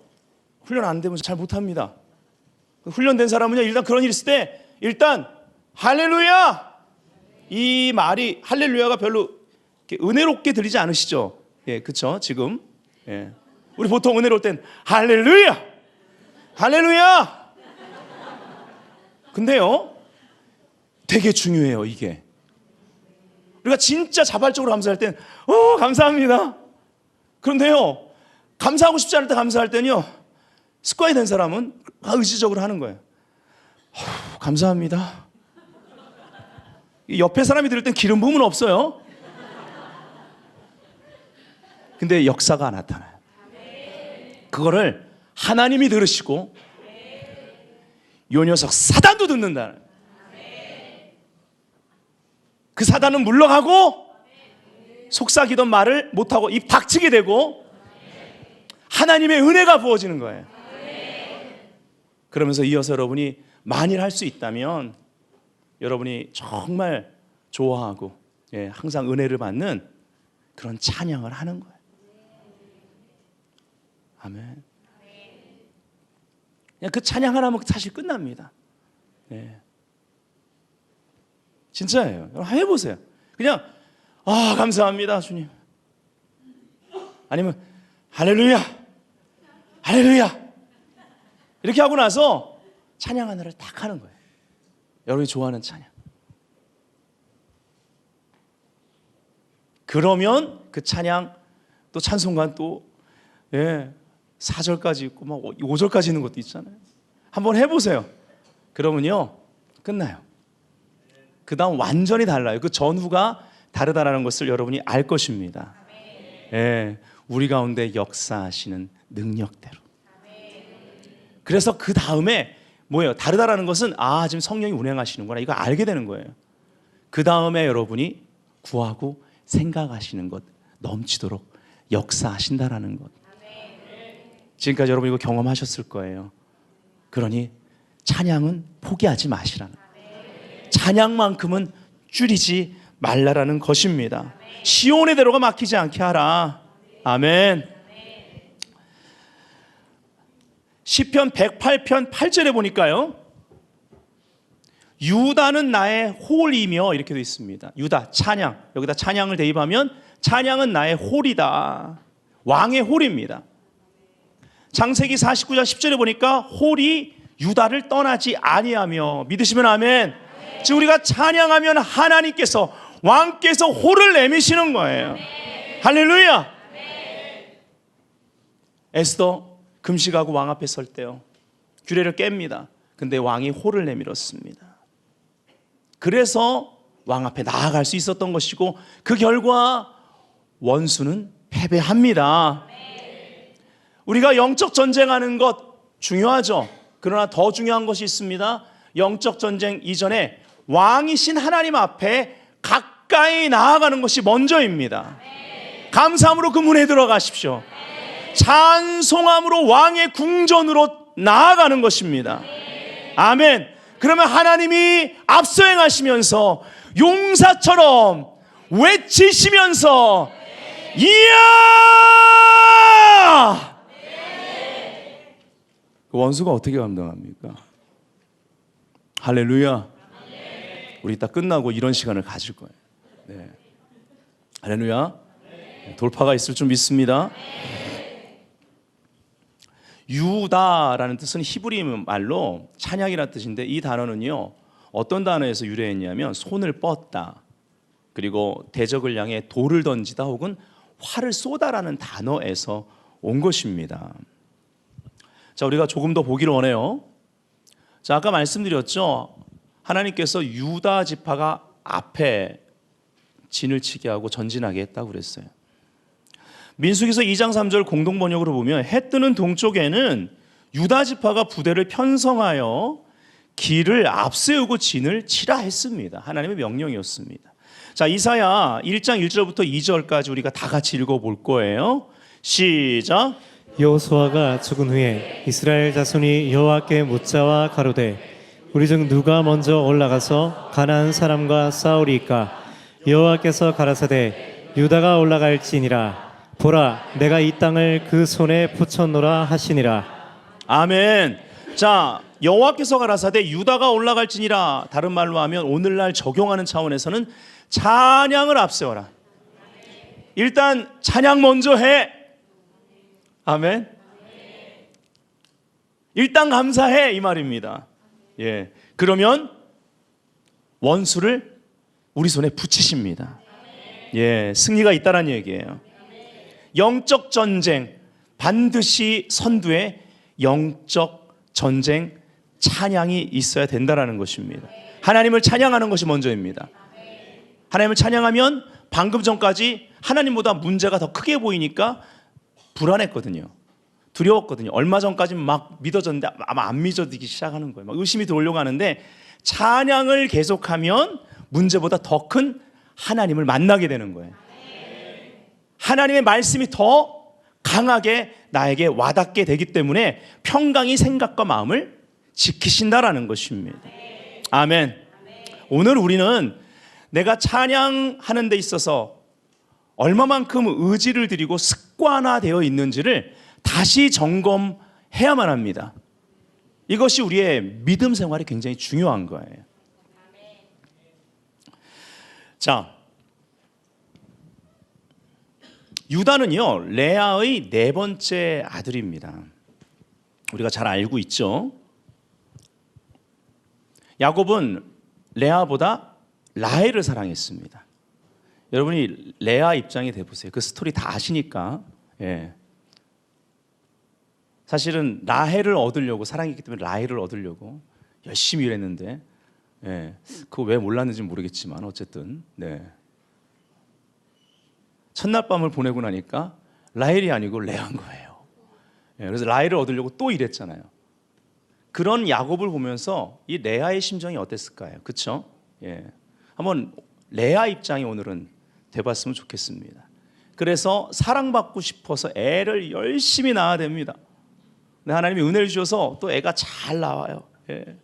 훈련 안 되면 잘 못합니다. 훈련된 사람은요 일단 그런 일 있을 때 일단 할렐루야! 이 말이, 할렐루야가 별로 은혜롭게 들리지 않으시죠? 예, 그렇죠. 지금 우리 보통 은혜로울 땐 할렐루야! 할렐루야! 근데요 되게 중요해요 이게. 우리가 진짜 자발적으로 감사할 땐 감사합니다. 그런데요 감사하고 싶지 않을 때 감사할 때는요, 습관이 된 사람은 의지적으로 하는 거예요. 감사합니다. 옆에 사람이 들을 땐 기름 부음은 없어요. 근데 역사가 나타나요. 그거를 하나님이 들으시고 요 녀석 사단도 듣는다. 그 사단은 물러가고 속삭이던 말을 못하고 입 닥치게 되고 하나님의 은혜가 부어지는 거예요. 그러면서 이어서 여러분이 만일 할 수 있다면 여러분이 정말 좋아하고 항상 은혜를 받는 그런 찬양을 하는 거예요. 아멘. 그냥 그 찬양 하나면 사실 끝납니다. 진짜예요. 여러분 해보세요. 그냥 감사합니다 주님, 아니면 할렐루야 할렐루야 이렇게 하고 나서 찬양 하나를 딱 하는 거예요. 여러분이 좋아하는 찬양. 그러면 그 찬양 또 찬송가 또 4절까지 있고 막 5절까지 있는 것도 있잖아요. 한번 해보세요. 그러면요 끝나요. 그 다음 완전히 달라요. 그 전후가 다르다라는 것을 여러분이 알 것입니다. 우리 가운데 역사하시는 능력대로. 그래서 그 다음에 뭐예요? 다르다라는 것은 지금 성령이 운행하시는구나, 이거 알게 되는 거예요. 그 다음에 여러분이 구하고 생각하시는 것 넘치도록 역사하신다라는 것. 지금까지 여러분 이거 경험하셨을 거예요. 그러니 찬양은 포기하지 마시라는, 찬양만큼은 줄이지 말라라는 것입니다. 시온의 대로가 막히지 않게 하라. 아멘. 시편 108편 8절에 보니까요, 유다는 나의 홀이며 이렇게 되어 있습니다. 유다 찬양, 여기다 찬양을 대입하면 찬양은 나의 홀이다. 왕의 홀입니다. 창세기 49장 10절에 보니까 홀이 유다를 떠나지 아니하며, 믿으시면 아멘. 즉 우리가 찬양하면 하나님께서, 왕께서 홀을 내미시는 거예요. 할렐루야. 에스더 금식하고 왕 앞에 설 때요, 규례를 깹니다. 근데 왕이 홀을 내밀었습니다. 그래서 왕 앞에 나아갈 수 있었던 것이고, 그 결과 원수는 패배합니다. 우리가 영적 전쟁하는 것 중요하죠. 그러나 더 중요한 것이 있습니다. 영적 전쟁 이전에 왕이신 하나님 앞에 가까이 나아가는 것이 먼저입니다. 감사함으로 그 문에 들어가십시오. 찬송함으로 왕의 궁전으로 나아가는 것입니다. 아멘. 그러면 하나님이 앞서 행하시면서 용사처럼 외치시면서 이야! 그 원수가 어떻게 감당합니까? 할렐루야. 우리 이따 끝나고 이런 시간을 가질 거예요. 할렐루야. 돌파가 있을 줄 믿습니다. 유다라는 뜻은 히브리 말로 찬양이라는 뜻인데, 이 단어는요 어떤 단어에서 유래했냐면 손을 뻗다, 그리고 대적을 향해 돌을 던지다 혹은 활을 쏘다라는 단어에서 온 것입니다. 자, 우리가 조금 더 보기를 원해요. 자, 아까 말씀드렸죠. 하나님께서 유다 지파가 앞에 진을 치게 하고 전진하게 했다고 그랬어요. 민수기서 2장 3절 공동 번역으로 보면 해 뜨는 동쪽에는 유다 지파가 부대를 편성하여 길을 앞세우고 진을 치라 했습니다. 하나님의 명령이었습니다. 자, 이사야 1장 1절부터 2절까지 우리가 다 같이 읽어볼 거예요. 시작. 여호수아가 죽은 후에 이스라엘 자손이 여호와께 묻자와 가로되 우리 중 누가 먼저 올라가서 가나안 사람과 싸우리이까? 여호와께서 가라사대 유다가 올라갈지니라. 보라, 내가 이 땅을 그 손에 붙였노라 하시니라. 아멘. 자, 여호와께서 가라사대 유다가 올라갈지니라. 다른 말로 하면 오늘날 적용하는 차원에서는 찬양을 앞세워라. 일단 찬양 먼저 해. 아멘. 일단 감사해, 이 말입니다. 예. 그러면 원수를 우리 손에 붙이십니다. 예, 승리가 있다라는 얘기예요. 영적 전쟁, 반드시 선두에 영적 전쟁 찬양이 있어야 된다라는 것입니다. 하나님을 찬양하는 것이 먼저입니다. 하나님을 찬양하면 방금 전까지 하나님보다 문제가 더 크게 보이니까 불안했거든요. 두려웠거든요. 얼마 전까지는 막 믿어졌는데 아마 안 믿어지기 시작하는 거예요. 막 의심이 들어오려고 하는데 찬양을 계속하면 문제보다 더 큰 하나님을 만나게 되는 거예요. 하나님의 말씀이 더 강하게 나에게 와닿게 되기 때문에 평강이 생각과 마음을 지키신다라는 것입니다. 아멘. 오늘 우리는 내가 찬양하는 데 있어서 얼마만큼 의지를 들이고 습관화되어 있는지를 다시 점검해야만 합니다. 이것이 우리의 믿음 생활이 굉장히 중요한 거예요. 자, 유다는요 레아의 네 번째 아들입니다. 우리가 잘 알고 있죠. 야곱은 레아보다 라헬을 사랑했습니다. 여러분이 레아 입장이 돼보세요. 그 스토리 다 아시니까. 예. 사실은 라헬을 얻으려고, 사랑했기 때문에 라헬을 얻으려고 열심히 일했는데, 예, 그거 왜 몰랐는지 모르겠지만 어쨌든, 네. 첫날 밤을 보내고 나니까 라헬이 아니고 레아인 거예요. 예, 그래서 라헬을 얻으려고 또 일했잖아요. 그런 야곱을 보면서 이 레아의 심정이 어땠을까요? 그렇죠? 예, 한번 레아 입장이 오늘은 돼봤으면 좋겠습니다. 그래서 사랑받고 싶어서 애를 열심히 낳아야 됩니다. 근데 하나님이 은혜를 주셔서 또 애가 잘 나와요. 예.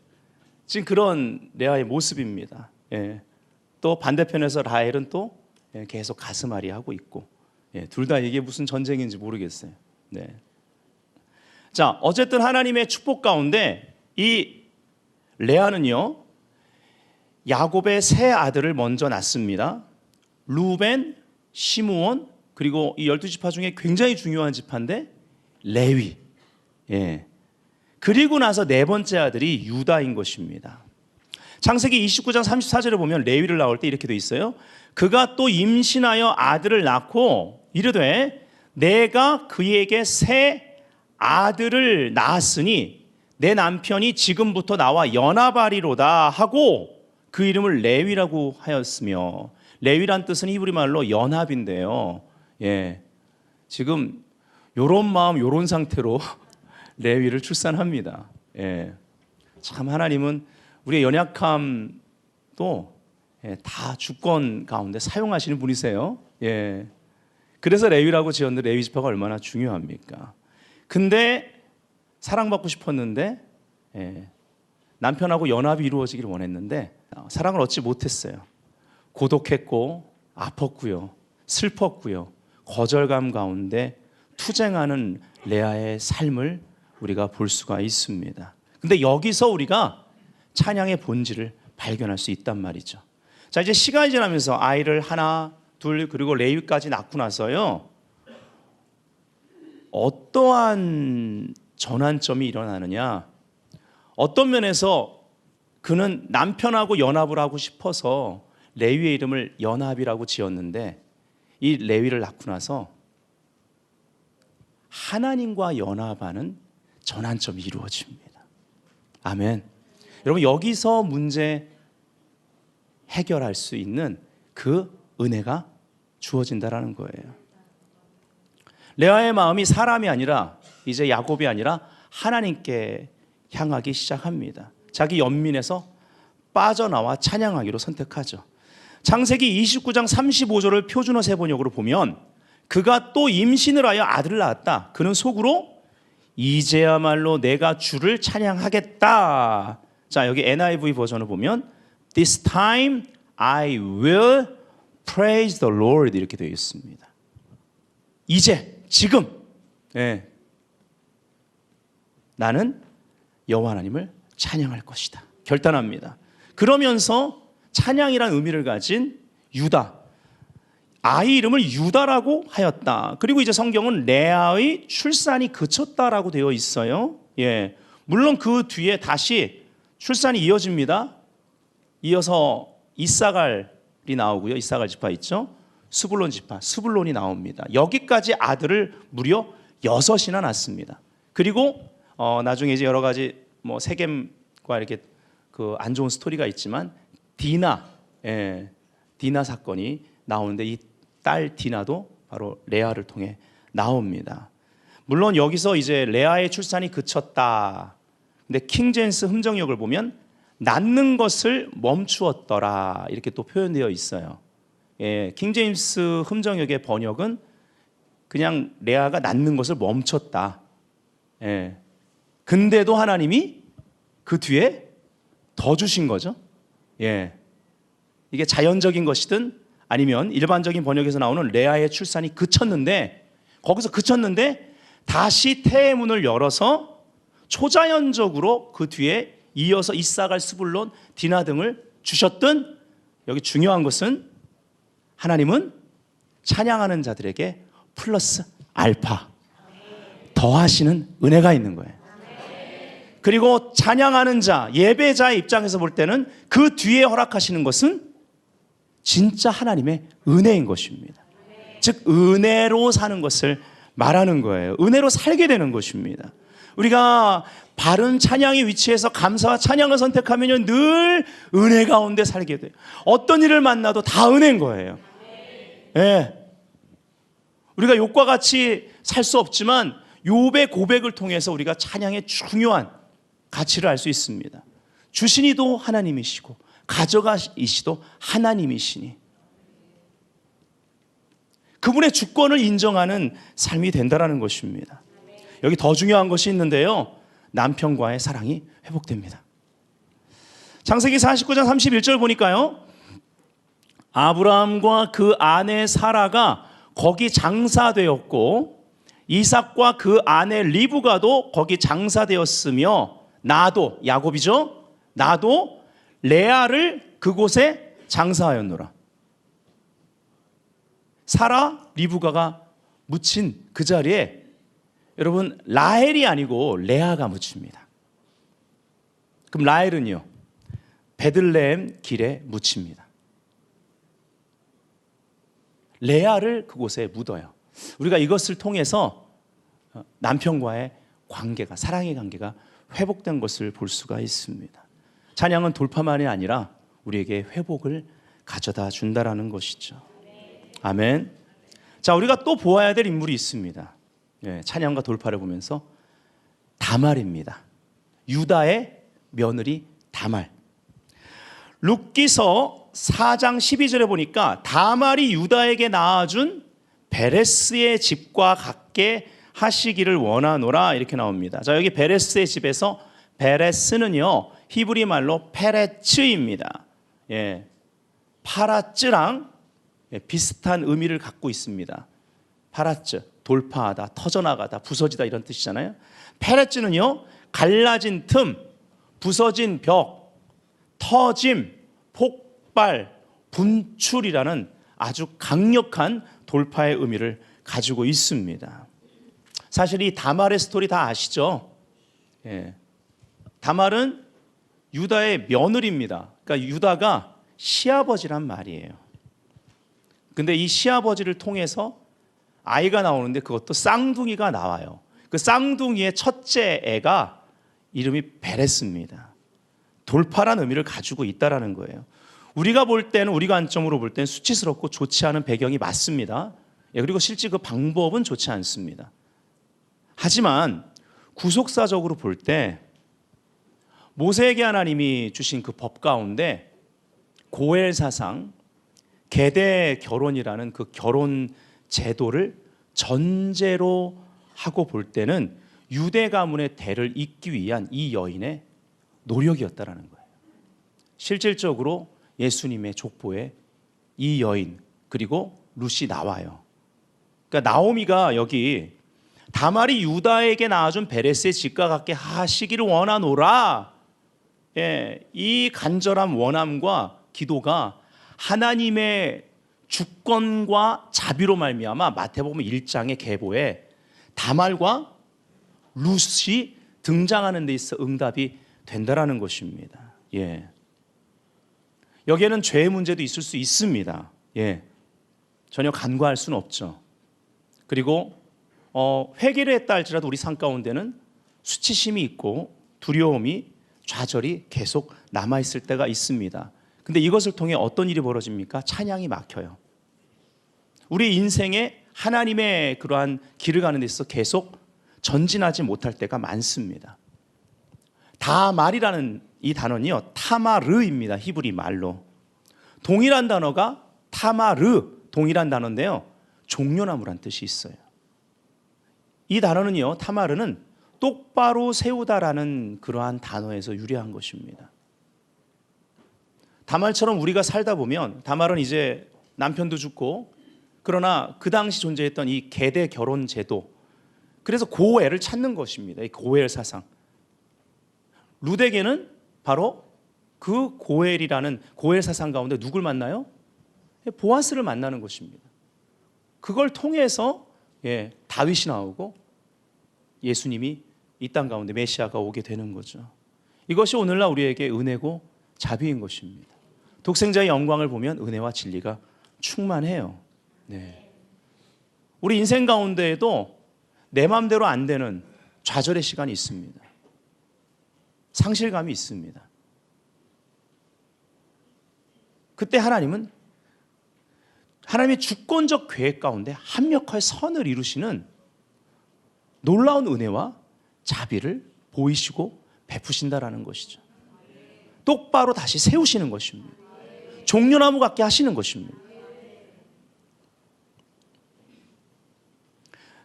지금 그런 레아의 모습입니다. 예. 또 반대편에서 라헬은 또 계속 가슴앓이 하고 있고, 예. 둘 다 이게 무슨 전쟁인지 모르겠어요. 네. 자, 어쨌든 하나님의 축복 가운데 이 레아는요 야곱의 세 아들을 먼저 낳습니다. 루벤, 시므온, 그리고 이 12지파 중에 굉장히 중요한 지파인데 레위. 예. 그리고 나서 네 번째 아들이 유다인 것입니다. 창세기 29장 34절에 보면 레위를 나올 때 이렇게 돼 있어요. 그가 또 임신하여 아들을 낳고 이르되 내가 그에게 새 아들을 낳았으니 내 남편이 지금부터 나와 연합하리로다 하고 그 이름을 레위라고 하였으며, 레위란 뜻은 히브리 말로 연합인데요. 예. 지금 요런 마음 요런 상태로 레위를 출산합니다. 예. 참 하나님은 우리의 연약함도 다 주권 가운데 사용하시는 분이세요. 예. 그래서 레위라고 지었는데 레위 지파가 얼마나 중요합니까? 근데 사랑받고 싶었는데 남편하고 연합이 이루어지기를 원했는데 사랑을 얻지 못했어요. 고독했고 아팠고요, 슬펐고요, 거절감 가운데 투쟁하는 레아의 삶을 우리가 볼 수가 있습니다. 근데 여기서 우리가 찬양의 본질을 발견할 수 있단 말이죠. 자, 이제 시간이 지나면서 아이를 하나, 둘, 그리고 레위까지 낳고 나서요 어떠한 전환점이 일어나느냐? 어떤 면에서 그는 남편하고 연합을 하고 싶어서 레위의 이름을 연합이라고 지었는데 이 레위를 낳고 나서 하나님과 연합하는 전환점이 이루어집니다. 아멘. 여러분, 여기서 문제 해결할 수 있는 그 은혜가 주어진다라는 거예요. 레아의 마음이 사람이 아니라, 이제 야곱이 아니라 하나님께 향하기 시작합니다. 자기 연민에서 빠져나와 찬양하기로 선택하죠. 창세기 29장 35절을 표준어 세번역으로 보면 그가 또 임신을 하여 아들을 낳았다. 그는 속으로 이제야말로 내가 주를 찬양하겠다. 자, 여기 NIV 버전을 보면 This time I will praise the Lord 이렇게 되어 있습니다. 이제, 지금 나는 여호와 하나님을 찬양할 것이다. 결단합니다. 그러면서 찬양이란 의미를 가진 유다, 아이 이름을 유다라고 하였다. 그리고 이제 성경은 레아의 출산이 그쳤다라고 되어 있어요. 물론 그 뒤에 다시 출산이 이어집니다. 이어서 이사갈이 나오고요. 이사갈 지파 있죠. 스불론 지파, 스불론이 나옵니다. 여기까지 아들을 무려 6이나 낳습니다. 그리고 나중에 이제 여러 가지 뭐 세겜과 이렇게 그 안 좋은 스토리가 있지만 디나 사건이 나오는데 이 딸 디나도 바로 레아를 통해 나옵니다. 물론 여기서 이제 레아의 출산이 그쳤다. 근데 킹제임스 흠정역을 보면 낳는 멈추었더라 이렇게 또 표현되어 있어요. 킹제임스 흠정역의 번역은 그냥 레아가 낳는 것을 멈췄다. 근데도 하나님이 그 뒤에 더 주신 거죠. 이게 자연적인 것이든 아니면 일반적인 번역에서 나오는 레아의 출산이 거기서 그쳤는데 다시 태의 문을 열어서 초자연적으로 그 뒤에 이어서 이사갈, 스불론, 디나 등을 주셨던, 여기 중요한 것은 하나님은 찬양하는 자들에게 플러스 알파 더하시는 은혜가 있는 거예요. 그리고 찬양하는 자, 예배자의 입장에서 볼 때는 그 뒤에 허락하시는 것은 진짜 하나님의 은혜인 것입니다. 즉 은혜로 사는 것을 말하는 거예요. 은혜로 살게 되는 것입니다. 우리가 바른 찬양의 위치에서 감사와 찬양을 선택하면 늘 은혜 가운데 살게 돼요. 어떤 일을 만나도 다 은혜인 거예요. 우리가 욥과 같이 살 수 없지만 욥의 고백을 통해서 우리가 찬양의 중요한 가치를 알 수 있습니다. 주신 이도 하나님이시고 가져가시도 하나님이시니 그분의 주권을 인정하는 삶이 된다는 것입니다. 여기 더 중요한 것이 있는데요, 남편과의 사랑이 회복됩니다. 창세기 49장 31절 보니까요, 아브라함과 그 아내 사라가 거기 장사되었고 이삭과 그 아내 리브가도 거기 장사되었으며 나도, 야곱이죠, 나도 레아를 그곳에 장사하였노라. 사라, 리브가가 묻힌 그 자리에 여러분 라헬이 아니고 레아가 묻힙니다. 그럼 라헬은요, 베들레헴 길에 묻힙니다. 레아를 그곳에 묻어요. 우리가 이것을 통해서 남편과의 관계가, 사랑의 관계가 회복된 것을 볼 수가 있습니다. 찬양은 돌파만이 아니라 우리에게 회복을 가져다 준다라는 것이죠. 아멘. 자, 우리가 또 보아야 될 인물이 있습니다. 찬양과 돌파를 보면서 다말입니다. 유다의 며느리 다말. 룻기서 4장 12절에 보니까 다말이 유다에게 낳아준 베레스의 집과 같게 하시기를 원하노라 이렇게 나옵니다. 자, 여기 베레스의 집에서 베레스는요 히브리 말로 페레츠입니다. 파라츠랑 비슷한 의미를 갖고 있습니다. 파라츠, 돌파하다, 터져나가다, 부서지다 이런 뜻이잖아요. 페레츠는요 갈라진 틈, 부서진 벽, 터짐, 폭발, 분출이라는 아주 강력한 돌파의 의미를 가지고 있습니다. 사실 이 다말의 스토리 다 아시죠? 예. 다말은 유다의 며느리입니다. 그러니까 유다가 시아버지란 말이에요. 근데 이 시아버지를 통해서 아이가 나오는데 그것도 쌍둥이가 나와요. 그 쌍둥이의 첫째 애가 이름이 베레스입니다. 돌파란 의미를 가지고 있다라는 거예요. 우리가 볼 때는, 우리 관점으로 볼 때는 수치스럽고 좋지 않은 배경이 맞습니다. 예, 그리고 실제 그 방법은 좋지 않습니다. 하지만 구속사적으로 볼 때 모세에게 하나님이 주신 그 법 가운데 고엘 사상, 계대 결혼이라는 그 결혼 제도를 전제로 하고 볼 때는 유대 가문의 대를 잇기 위한 이 여인의 노력이었다라는 거예요. 실질적으로 예수님의 족보에 이 여인 그리고 룻이 나와요. 그러니까 나오미가 여기 다말이 유다에게 낳아준 베레스의 집과 같게 하시기를 원하노라. 예, 이 간절한 원함과 기도가 하나님의 주권과 자비로 말미암아 마태복음 1장의 계보에 다말과 룻이 등장하는 데 있어 응답이 된다라는 것입니다. 예. 여기에는 죄의 문제도 있을 수 있습니다. 예. 전혀 간과할 수는 없죠. 그리고 회개를 했다 할지라도 우리 삶 가운데는 수치심이 있고 두려움이 좌절이 계속 남아있을 때가 있습니다. 근데 이것을 통해 어떤 일이 벌어집니까? 찬양이 막혀요. 우리 인생에 하나님의 그러한 길을 가는 데 있어서 계속 전진하지 못할 때가 많습니다. 다말이라는 이 단어는요, 타마르입니다. 히브리 말로. 동일한 단어가 타마르, 동일한 단어인데요, 종려나무란 뜻이 있어요. 이 단어는요, 타마르는 똑바로 세우다라는 그러한 단어에서 유래한 것입니다. 다말처럼 우리가 살다 보면, 다말은 이제 남편도 죽고, 그러나 그 당시 존재했던 이 계대 결혼 제도, 그래서 고엘을 찾는 것입니다. 이 고엘 사상. 룻에게는 바로 그 고엘이라는 고엘 사상 가운데 누굴 만나요? 보아스를 만나는 것입니다. 그걸 통해서 다윗이 나오고 예수님이 이 땅 가운데 메시아가 오게 되는 거죠. 이것이 오늘날 우리에게 은혜고 자비인 것입니다. 독생자의 영광을 보면 은혜와 진리가 충만해요. 네. 우리 인생 가운데에도 내 마음대로 안 되는 좌절의 시간이 있습니다. 상실감이 있습니다. 그때 하나님의 주권적 계획 가운데 합력할 선을 이루시는 놀라운 은혜와 자비를 보이시고 베푸신다라는 것이죠. 똑바로 다시 세우시는 것입니다. 종려나무 같게 하시는 것입니다.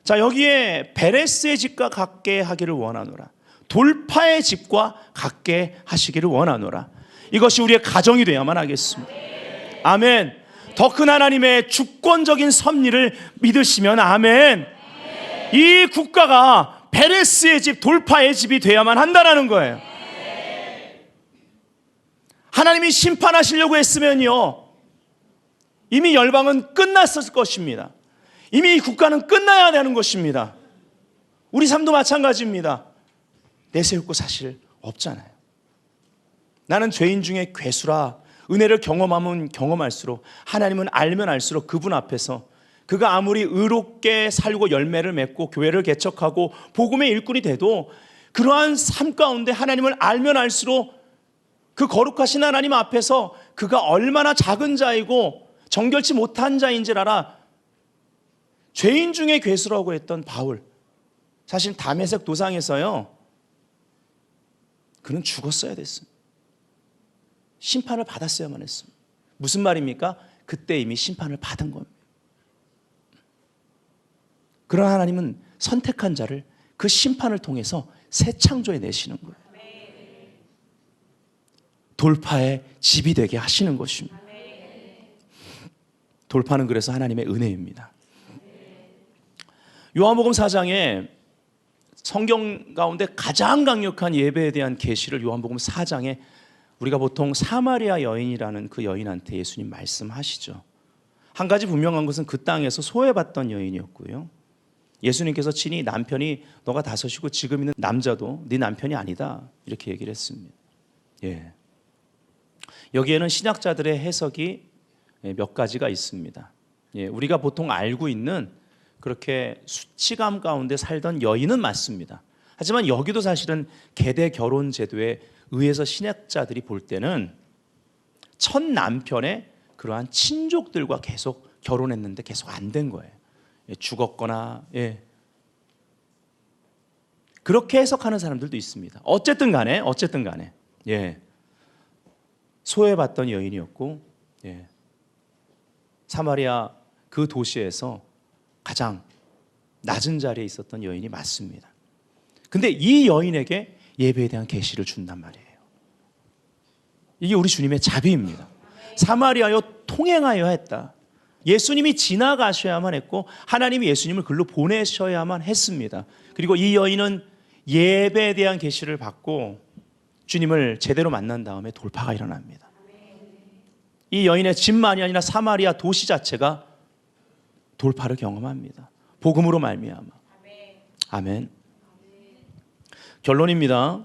자, 여기에 베레스의 집과 같게 하기를 원하노라. 돌파의 집과 같게 하시기를 원하노라. 이것이 우리의 가정이 되어야만 하겠습니다. 아멘. 더 큰 하나님의 주권적인 섭리를 믿으시면 아멘. 이 국가가 베레스의 집, 돌파의 집이 되어야만 한다는 거예요. 하나님이 심판하시려고 했으면요, 이미 열방은 끝났을 것입니다. 이미 이 국가는 끝나야 되는 것입니다. 우리 삶도 마찬가지입니다. 내세울 거 사실 없잖아요. 나는 죄인 중에 괴수라. 은혜를 경험하면 경험할수록, 하나님은 알면 알수록 그분 앞에서 그가 아무리 의롭게 살고 열매를 맺고 교회를 개척하고 복음의 일꾼이 돼도 그러한 삶 가운데 하나님을 알면 알수록 그 거룩하신 하나님 앞에서 그가 얼마나 작은 자이고 정결치 못한 자인지를 알아. 죄인 중에 괴수라고 했던 바울, 사실 다메섹 도상에서요, 그는 죽었어야 됐습니다. 심판을 받았어야만 했습니다. 무슨 말입니까? 그때 이미 심판을 받은 겁니다. 그러나 하나님은 선택한 자를 그 심판을 통해서 새 창조해 내시는 거예요. 돌파의 집이 되게 하시는 것입니다. 돌파는 그래서 하나님의 은혜입니다. 요한복음 4장에 성경 가운데 가장 강력한 예배에 대한 계시를 요한복음 4장에 우리가 보통 사마리아 여인이라는 그 여인한테 예수님 말씀하시죠. 한 가지 분명한 것은 그 땅에서 소외받던 여인이었고요, 예수님께서 친히 남편이 너가 다섯이고 지금 있는 남자도 네 남편이 아니다 이렇게 얘기를 했습니다. 예. 여기에는 신학자들의 해석이 몇 가지가 있습니다. 예. 우리가 보통 알고 있는 그렇게 수치감 가운데 살던 여인은 맞습니다. 하지만 여기도 사실은 계대 결혼 제도에 의해서 신학자들이 볼 때는 첫 남편의 그러한 친족들과 계속 결혼했는데 계속 안 된 거예요. 죽었거나 그렇게 해석하는 사람들도 있습니다. 어쨌든 간에 소외받던 여인이었고 사마리아 그 도시에서 가장 낮은 자리에 있었던 여인이 맞습니다. 근데 이 여인에게 예배에 대한 계시를 준단 말이에요. 이게 우리 주님의 자비입니다. 사마리아여 통행하여야 했다. 예수님이 지나가셔야만 했고 하나님이 예수님을 글로 보내셔야만 했습니다. 그리고 이 여인은 예배에 대한 계시를 받고 주님을 제대로 만난 다음에 돌파가 일어납니다. 이 여인의 집만이 아니라 사마리아 도시 자체가 돌파를 경험합니다. 복음으로 말미암아. 아멘. 결론입니다.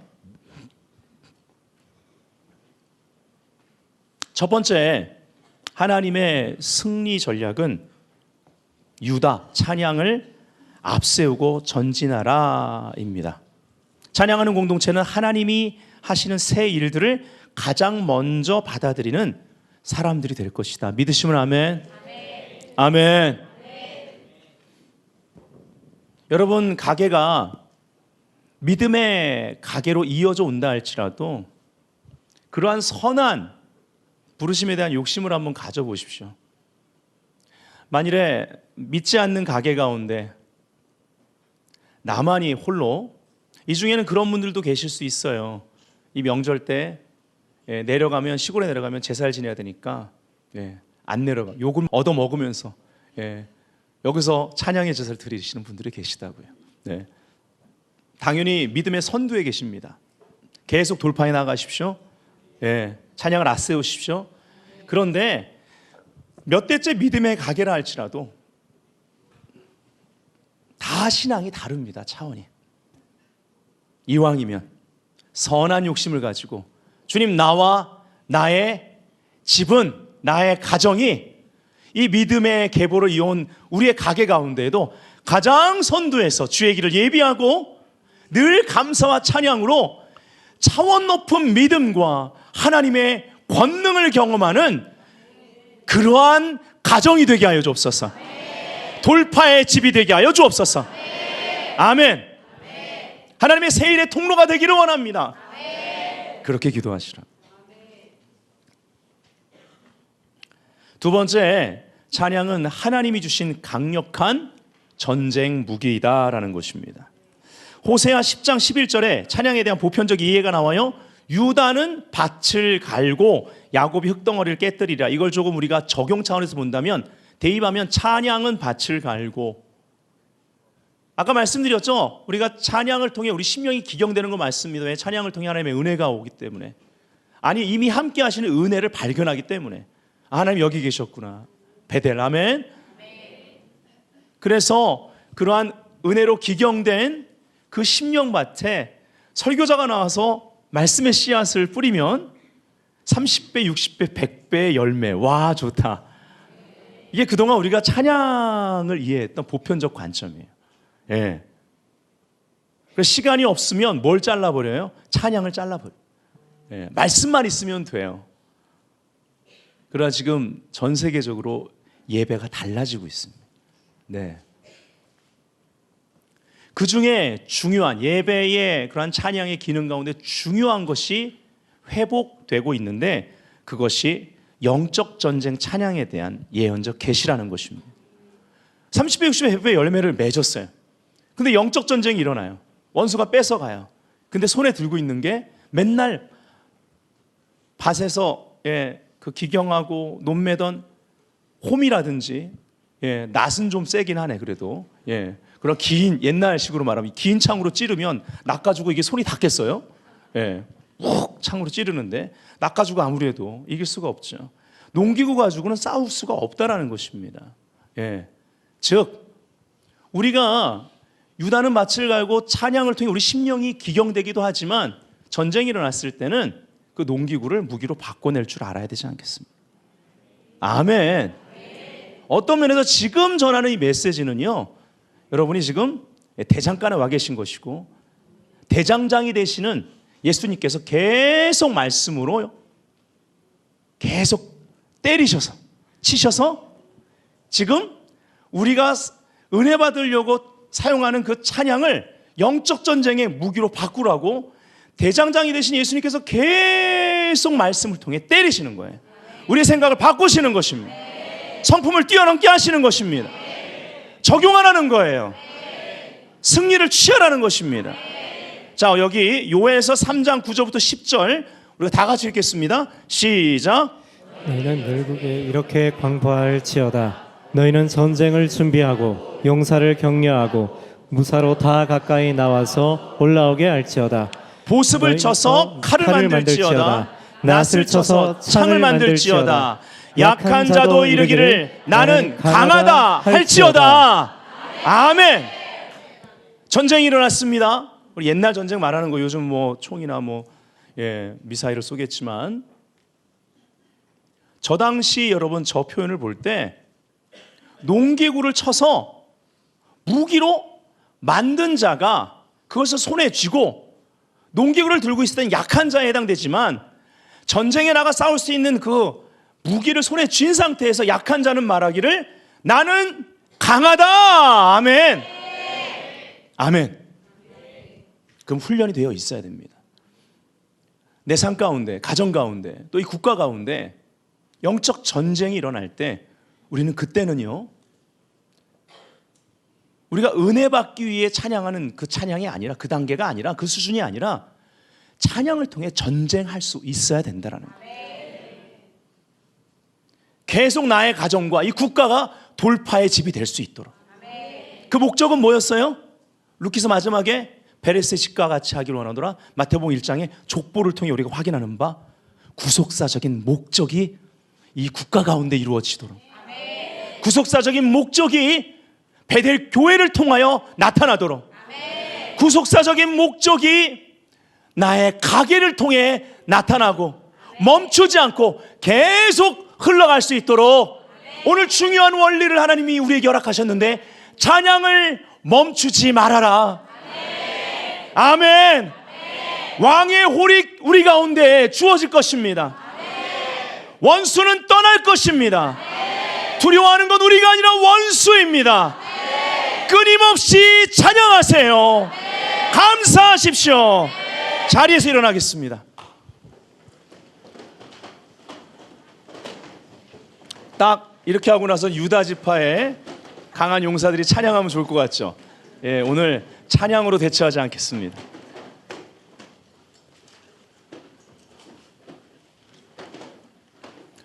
첫 번째, 하나님의 승리 전략은 유다 찬양을 앞세우고 전진하라입니다. 찬양하는 공동체는 하나님이 하시는 새 일들을 가장 먼저 받아들이는 사람들이 될 것이다. 믿으시면 아멘. 아멘. 아멘. 아멘. 여러분, 가게가 믿음의 가게로 이어져 온다 할지라도 그러한 선한 부르심에 대한 욕심을 한번 가져보십시오. 만일에 믿지 않는 가게 가운데 나만이 홀로, 이 중에는 그런 분들도 계실 수 있어요. 이 명절 때 내려가면, 시골에 내려가면 제사를 지내야 되니까 안 내려가. 요금 얻어 먹으면서 여기서 찬양의 제사를 드리시는 분들이 계시다고요. 당연히 믿음의 선두에 계십니다. 계속 돌파해 나가십시오. 찬양을 앞세우십시오. 그런데 몇 대째 믿음의 가게라 할지라도 다 신앙이 다릅니다. 차원이. 이왕이면 선한 욕심을 가지고 주님, 나와 나의 집은, 나의 가정이 이 믿음의 계보를 이어온 우리의 가게 가운데에도 가장 선두에서 주의 길을 예비하고 늘 감사와 찬양으로 차원 높은 믿음과 하나님의 권능을 경험하는 그러한 가정이 되게 하여 주옵소서. 돌파의 집이 되게 하여 주옵소서. 아멘. 하나님의 새 일의 통로가 되기를 원합니다. 그렇게 기도하시라. 두 번째, 찬양은 하나님이 주신 강력한 전쟁 무기이다라는 것입니다. 호세아 10장 11절에 찬양에 대한 보편적 이해가 나와요. 유다는 밭을 갈고 야곱이 흙덩어리를 깨뜨리라. 이걸 조금 우리가 적용 차원에서 본다면, 대입하면 찬양은 밭을 갈고, 아까 말씀드렸죠. 우리가 찬양을 통해 우리 심령이 기경되는 거 맞습니다. 왜? 찬양을 통해 하나님의 은혜가 오기 때문에. 아니, 이미 함께 하시는 은혜를 발견하기 때문에. 아, 하나님 여기 계셨구나. 베델. 아멘. 그래서 그러한 은혜로 기경된 그 심령밭에 설교자가 나와서 말씀의 씨앗을 뿌리면 30배, 60배, 100배의 열매. 와, 좋다. 이게 그동안 우리가 찬양을 이해했던 보편적 관점이에요. 그래서 시간이 없으면 뭘 잘라버려요? 찬양을 잘라버려요. 말씀만 있으면 돼요. 그러나 지금 전 세계적으로 예배가 달라지고 있습니다. 그 중에 중요한 예배의 그러한 찬양의 기능 가운데 중요한 것이 회복되고 있는데, 그것이 영적 전쟁 찬양에 대한 예언적 계시라는 것입니다. 30배, 60배, 100배 열매를 맺었어요. 근데 영적 전쟁이 일어나요. 원수가 뺏어가요. 근데 손에 들고 있는 게 맨날 밭에서 그 기경하고 논매던 홈이라든지, 낫은 좀 세긴 하네 그래도. 그런 긴, 옛날식으로 말하면 긴 창으로 찌르면 낚아주고 이게 손이 닿겠어요? 욱 창으로 찌르는데 낚아주고 아무리 해도 이길 수가 없죠. 농기구 가지고는 싸울 수가 없다라는 것입니다. 즉 우리가 유다는 맏을 갈고 찬양을 통해 우리 심령이 기경되기도 하지만 전쟁이 일어났을 때는 그 농기구를 무기로 바꿔낼 줄 알아야 되지 않겠습니까? 아멘. 어떤 면에서 지금 전하는 이 메시지는요, 여러분이 지금 대장간에 와 계신 것이고 대장장이 되시는 예수님께서 계속 말씀으로 계속 때리셔서 치셔서 지금 우리가 은혜 받으려고 사용하는 그 찬양을 영적 전쟁의 무기로 바꾸라고 대장장이 되신 예수님께서 계속 말씀을 통해 때리시는 거예요. 우리의 생각을 바꾸시는 것입니다. 성품을 뛰어넘게 하시는 것입니다. 적용하라는 거예요. 승리를 취하라는 것입니다. 자, 여기 요엘서 3장 9절부터 10절 우리가 다 같이 읽겠습니다. 시작. 너희는 열국에 이렇게 광포할지어다. 너희는 전쟁을 준비하고 용사를 격려하고 무사로 다 가까이 나와서 올라오게 할지어다. 보습을 쳐서 칼을 만들지어다. 낫을 쳐서 창을 만들지어다. 약한 자도 이르기를 나는 강하다 할지어다. 아멘. 전쟁이 일어났습니다. 우리 옛날 전쟁 말하는 거, 요즘 뭐 총이나 미사일을 쏘겠지만, 저 당시 여러분 저 표현을 볼 때 농기구를 쳐서 무기로 만든 자가 그것을 손에 쥐고 농기구를 들고 있을 때는 약한 자에 해당되지만, 전쟁에 나가 싸울 수 있는 그 무기를 손에 쥔 상태에서 약한 자는 말하기를 나는 강하다. 아멘. 아멘. 그럼 훈련이 되어 있어야 됩니다. 내 삶 가운데, 가정 가운데, 또 이 국가 가운데 영적 전쟁이 일어날 때 우리는 그때는요, 우리가 은혜 받기 위해 찬양하는 그 찬양이 아니라, 그 단계가 아니라, 그 수준이 아니라 찬양을 통해 전쟁할 수 있어야 된다라는 거예요. 계속 나의 가정과 이 국가가 돌파의 집이 될 수 있도록. 그 목적은 뭐였어요? 루키서 마지막에 베레스의 집과 같이 하기를 원하노라. 마태복음 1장에 족보를 통해 우리가 확인하는 바 구속사적인 목적이 이 국가 가운데 이루어지도록, 구속사적인 목적이 베델 교회를 통하여 나타나도록, 구속사적인 목적이 나의 가게를 통해 나타나고 멈추지 않고 계속 흘러갈 수 있도록 오늘 중요한 원리를 하나님이 우리에게 허락하셨는데, 찬양을 멈추지 말아라. 아멘. 왕의 홀이 우리 가운데 주어질 것입니다. 원수는 떠날 것입니다. 두려워하는 건 우리가 아니라 원수입니다. 끊임없이 찬양하세요. 감사하십시오. 자리에서 일어나겠습니다. 딱 이렇게 하고 나서 유다 지파의 강한 용사들이 찬양하면 좋을 것 같죠? 예, 오늘 찬양으로 대처하지 않겠습니다.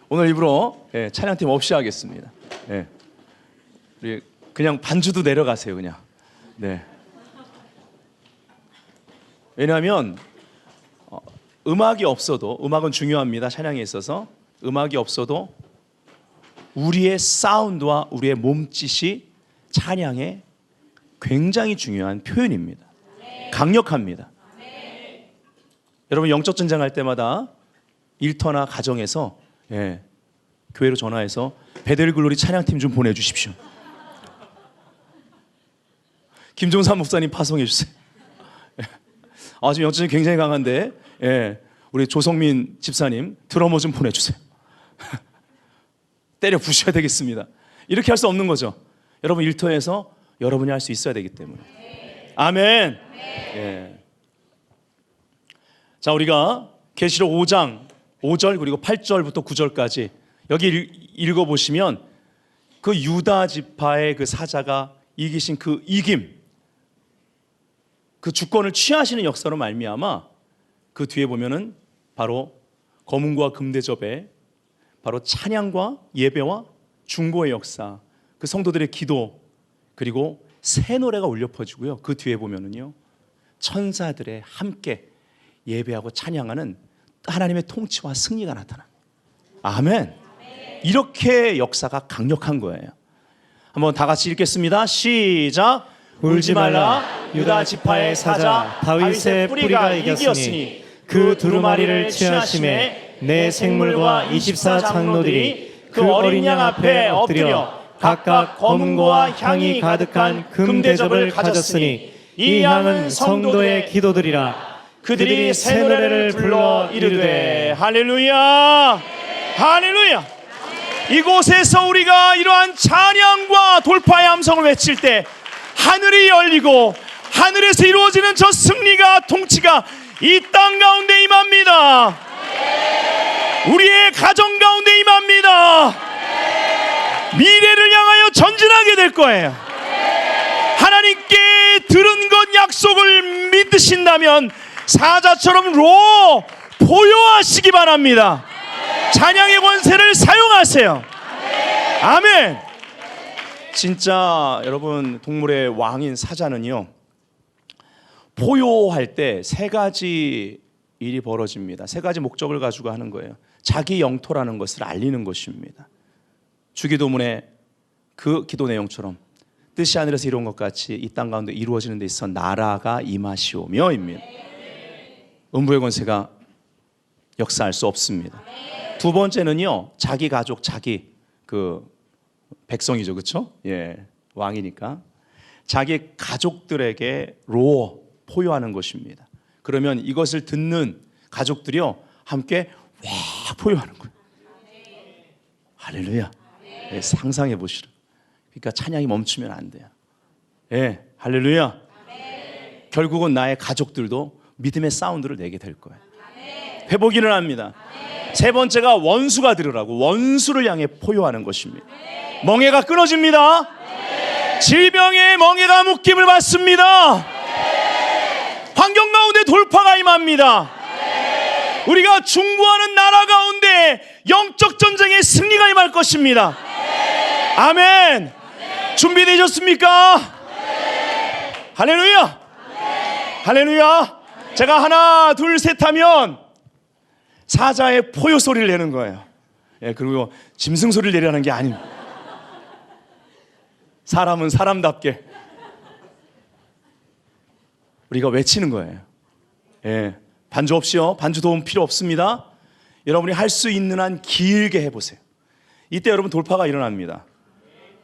오늘 일부러 찬양팀 없이 하겠습니다. 우리 그냥 반주도 내려가세요, 그냥. 네. 왜냐하면 음악이 없어도, 음악은 중요합니다. 찬양에 있어서 음악이 없어도 우리의 사운드와 우리의 몸짓이 찬양에 굉장히 중요한 표현입니다. 강력합니다. 여러분 영적 전쟁할 때마다 일터나 가정에서 교회로 전화해서 베델 글로리 찬양팀 좀 보내주십시오. 김종산 목사님 파송해 주세요. 지금 영적 전쟁 굉장히 강한데 우리 조성민 집사님 드러머 좀 보내주세요. 때려 부셔야 되겠습니다. 이렇게 할 수 없는 거죠. 여러분 일터에서 여러분이 할 수 있어야 되기 때문에. 아멘. 자, 우리가 계시록 5장 5절 그리고 8절부터 9절까지 여기 읽어보시면 그 유다 지파의 그 사자가 이기신 그 이김, 그 주권을 취하시는 역사로 말미암아 그 뒤에 보면은 바로 검은과 금대접에 바로 찬양과 예배와 중보의 역사, 그 성도들의 기도, 그리고 새 노래가 울려 퍼지고요. 그 뒤에 보면은요, 천사들의 함께 예배하고 찬양하는 하나님의 통치와 승리가 나타납니다. 아멘. 이렇게 역사가 강력한 거예요. 한번 다 같이 읽겠습니다. 시작. 울지 말라. 유다 지파의 사자 다윗의 뿌리가 이겼으니 그 두루마리를 취하심에 내 생물과 24장로들이 그 어린 양 앞에 엎드려 각각 검은고와 향이 가득한 금대접을 가졌으니 이 향은 성도의 기도들이라. 그들이 새 노래를 불러 이르되 할렐루야, 할렐루야. 이곳에서 우리가 이러한 찬양과 돌파의 함성을 외칠 때 하늘이 열리고 하늘에서 이루어지는 저 승리가, 통치가 이 땅 가운데 임합니다. 우리의 가정 가운데 임합니다. 미래를 향하여 전진하게 될 거예요. 하나님께 들은 것 약속을 믿으신다면 사자처럼 포효하시기 바랍니다. 찬양의 권세를 사용하세요. 아멘. 진짜 여러분, 동물의 왕인 사자는요, 포효할 때 세 가지 일이 벌어집니다. 세 가지 목적을 가지고 하는 거예요. 자기 영토라는 것을 알리는 것입니다. 주기도문의 그 기도 내용처럼 뜻이 하늘에서 이루어진 것 같이 이 땅 가운데 이루어지는 데 있어 나라가 임하시오며입니다. 음부의 권세가 역사할 수 없습니다. 두 번째는요, 자기 가족, 자기 백성이죠, 그렇죠? 예, 왕이니까 자기 가족들에게 포효하는 것입니다. 그러면 이것을 듣는 가족들이요 함께 와 포효하는 거예요. 할렐루야. 예, 상상해 보시라. 그러니까 찬양이 멈추면 안 돼요. 예, 할렐루야. 결국은 나의 가족들도 믿음의 사운드를 내게 될 거예요. 회복이 일어납니다. 세 번째가 원수가 들으라고, 원수를 향해 포효하는 것입니다. 멍에가 끊어집니다. 질병의 멍에가 묶임을 받습니다. 환경 가운데 돌파가 임합니다. 우리가 중보하는 나라 가운데 영적 전쟁의 승리가 임할 것입니다. 아멘. 준비되셨습니까? 할렐루야. 할렐루야. 제가 하나 둘 셋 하면 사자의 포효 소리를 내는 거예요. 예, 그리고 짐승 소리를 내려는 게 아닙니다. 사람은 사람답게 우리가 외치는 거예요. 예, 반주 없이요. 반주 도움 필요 없습니다. 여러분이 할 수 있는 한 길게 해보세요. 이때 여러분 돌파가 일어납니다.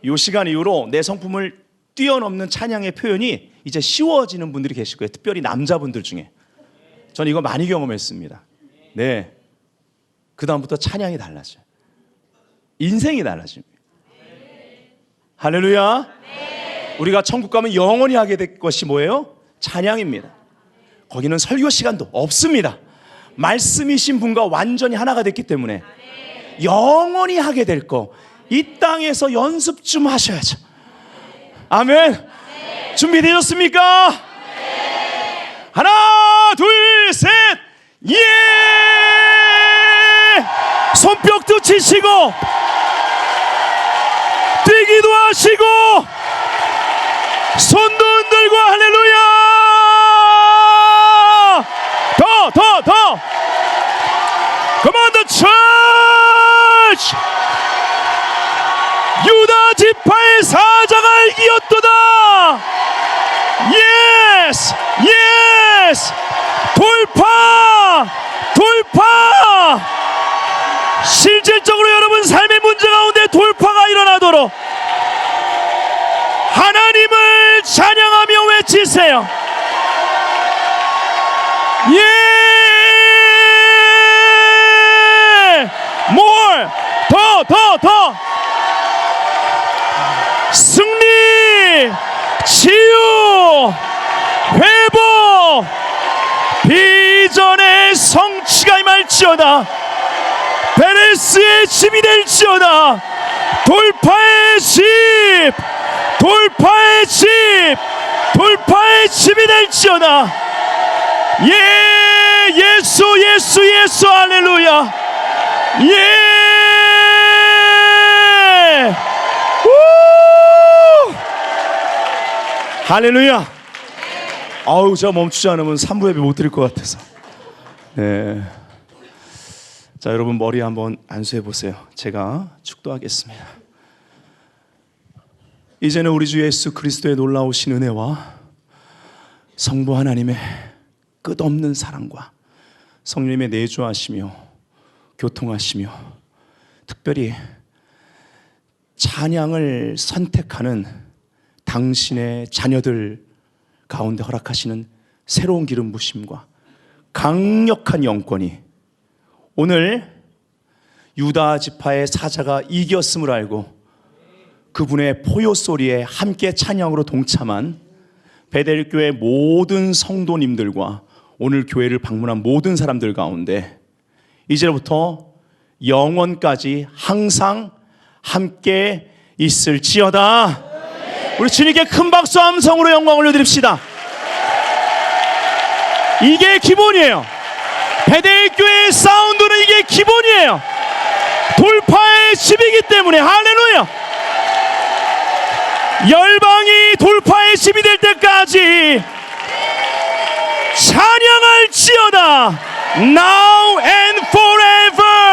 이 시간 이후로 내 성품을 뛰어넘는 찬양의 표현이 이제 쉬워지는 분들이 계실 거예요. 특별히 남자분들 중에. 저는 이거 많이 경험했습니다. 네, 그 다음부터 찬양이 달라져요. 인생이 달라집니다. 할렐루야. 우리가 천국 가면 영원히 하게 될 것이 뭐예요? 찬양입니다. 거기는 설교 시간도 없습니다. 말씀이신 분과 완전히 하나가 됐기 때문에 영원히 하게 될 거, 이 땅에서 연습 좀 하셔야죠. 아멘. 준비되셨습니까? 하나 둘 셋. 예. 손뼉도 치시고 뛰기도 하시고 손도 흔들고 할렐루야. 더 Come on the church. 유다 지파의 사자가 이겼도다. Yes, yes. 돌파. 실질적으로 여러분 삶의 문제 가운데 돌파가 일어나도록 하나님을 찬양하며 외치세요. 예. more. 더. 승리, 치유, 회복, 비전의 성취가 임할지어다. 베레스의 집이 될지어다. 돌파의 집이 될지어다. 예, 예수 할렐루야. 예. 우! 할렐루야. 아우, 제가 멈추지 않으면 3부 예배 못 드릴 것 같아서. 네. 자, 여러분 머리 한번 안수해 보세요. 제가 축도하겠습니다. 이제는 우리 주 예수 그리스도의 놀라우신 은혜와 성부 하나님의 끝없는 사랑과 성령님의 내주하시며 교통하시며 특별히 찬양을 선택하는 당신의 자녀들 가운데 허락하시는 새로운 기름 부심과 강력한 영권이 오늘 유다 지파의 사자가 이겼음을 알고 그분의 포효 소리에 함께 찬양으로 동참한 베델교회 모든 성도님들과 오늘 교회를 방문한 모든 사람들 가운데 이제부터 영원까지 항상 함께 있을지어다. 우리 주님께 큰 박수 함성으로 영광 올려드립시다. 이게 기본이에요. 베델교회의 사운드는 이게 기본이에요. 돌파의 집이기 때문에. 할렐루야. 열방이 돌파의 집이 될 때까지 찬양할지어다. Now and forever.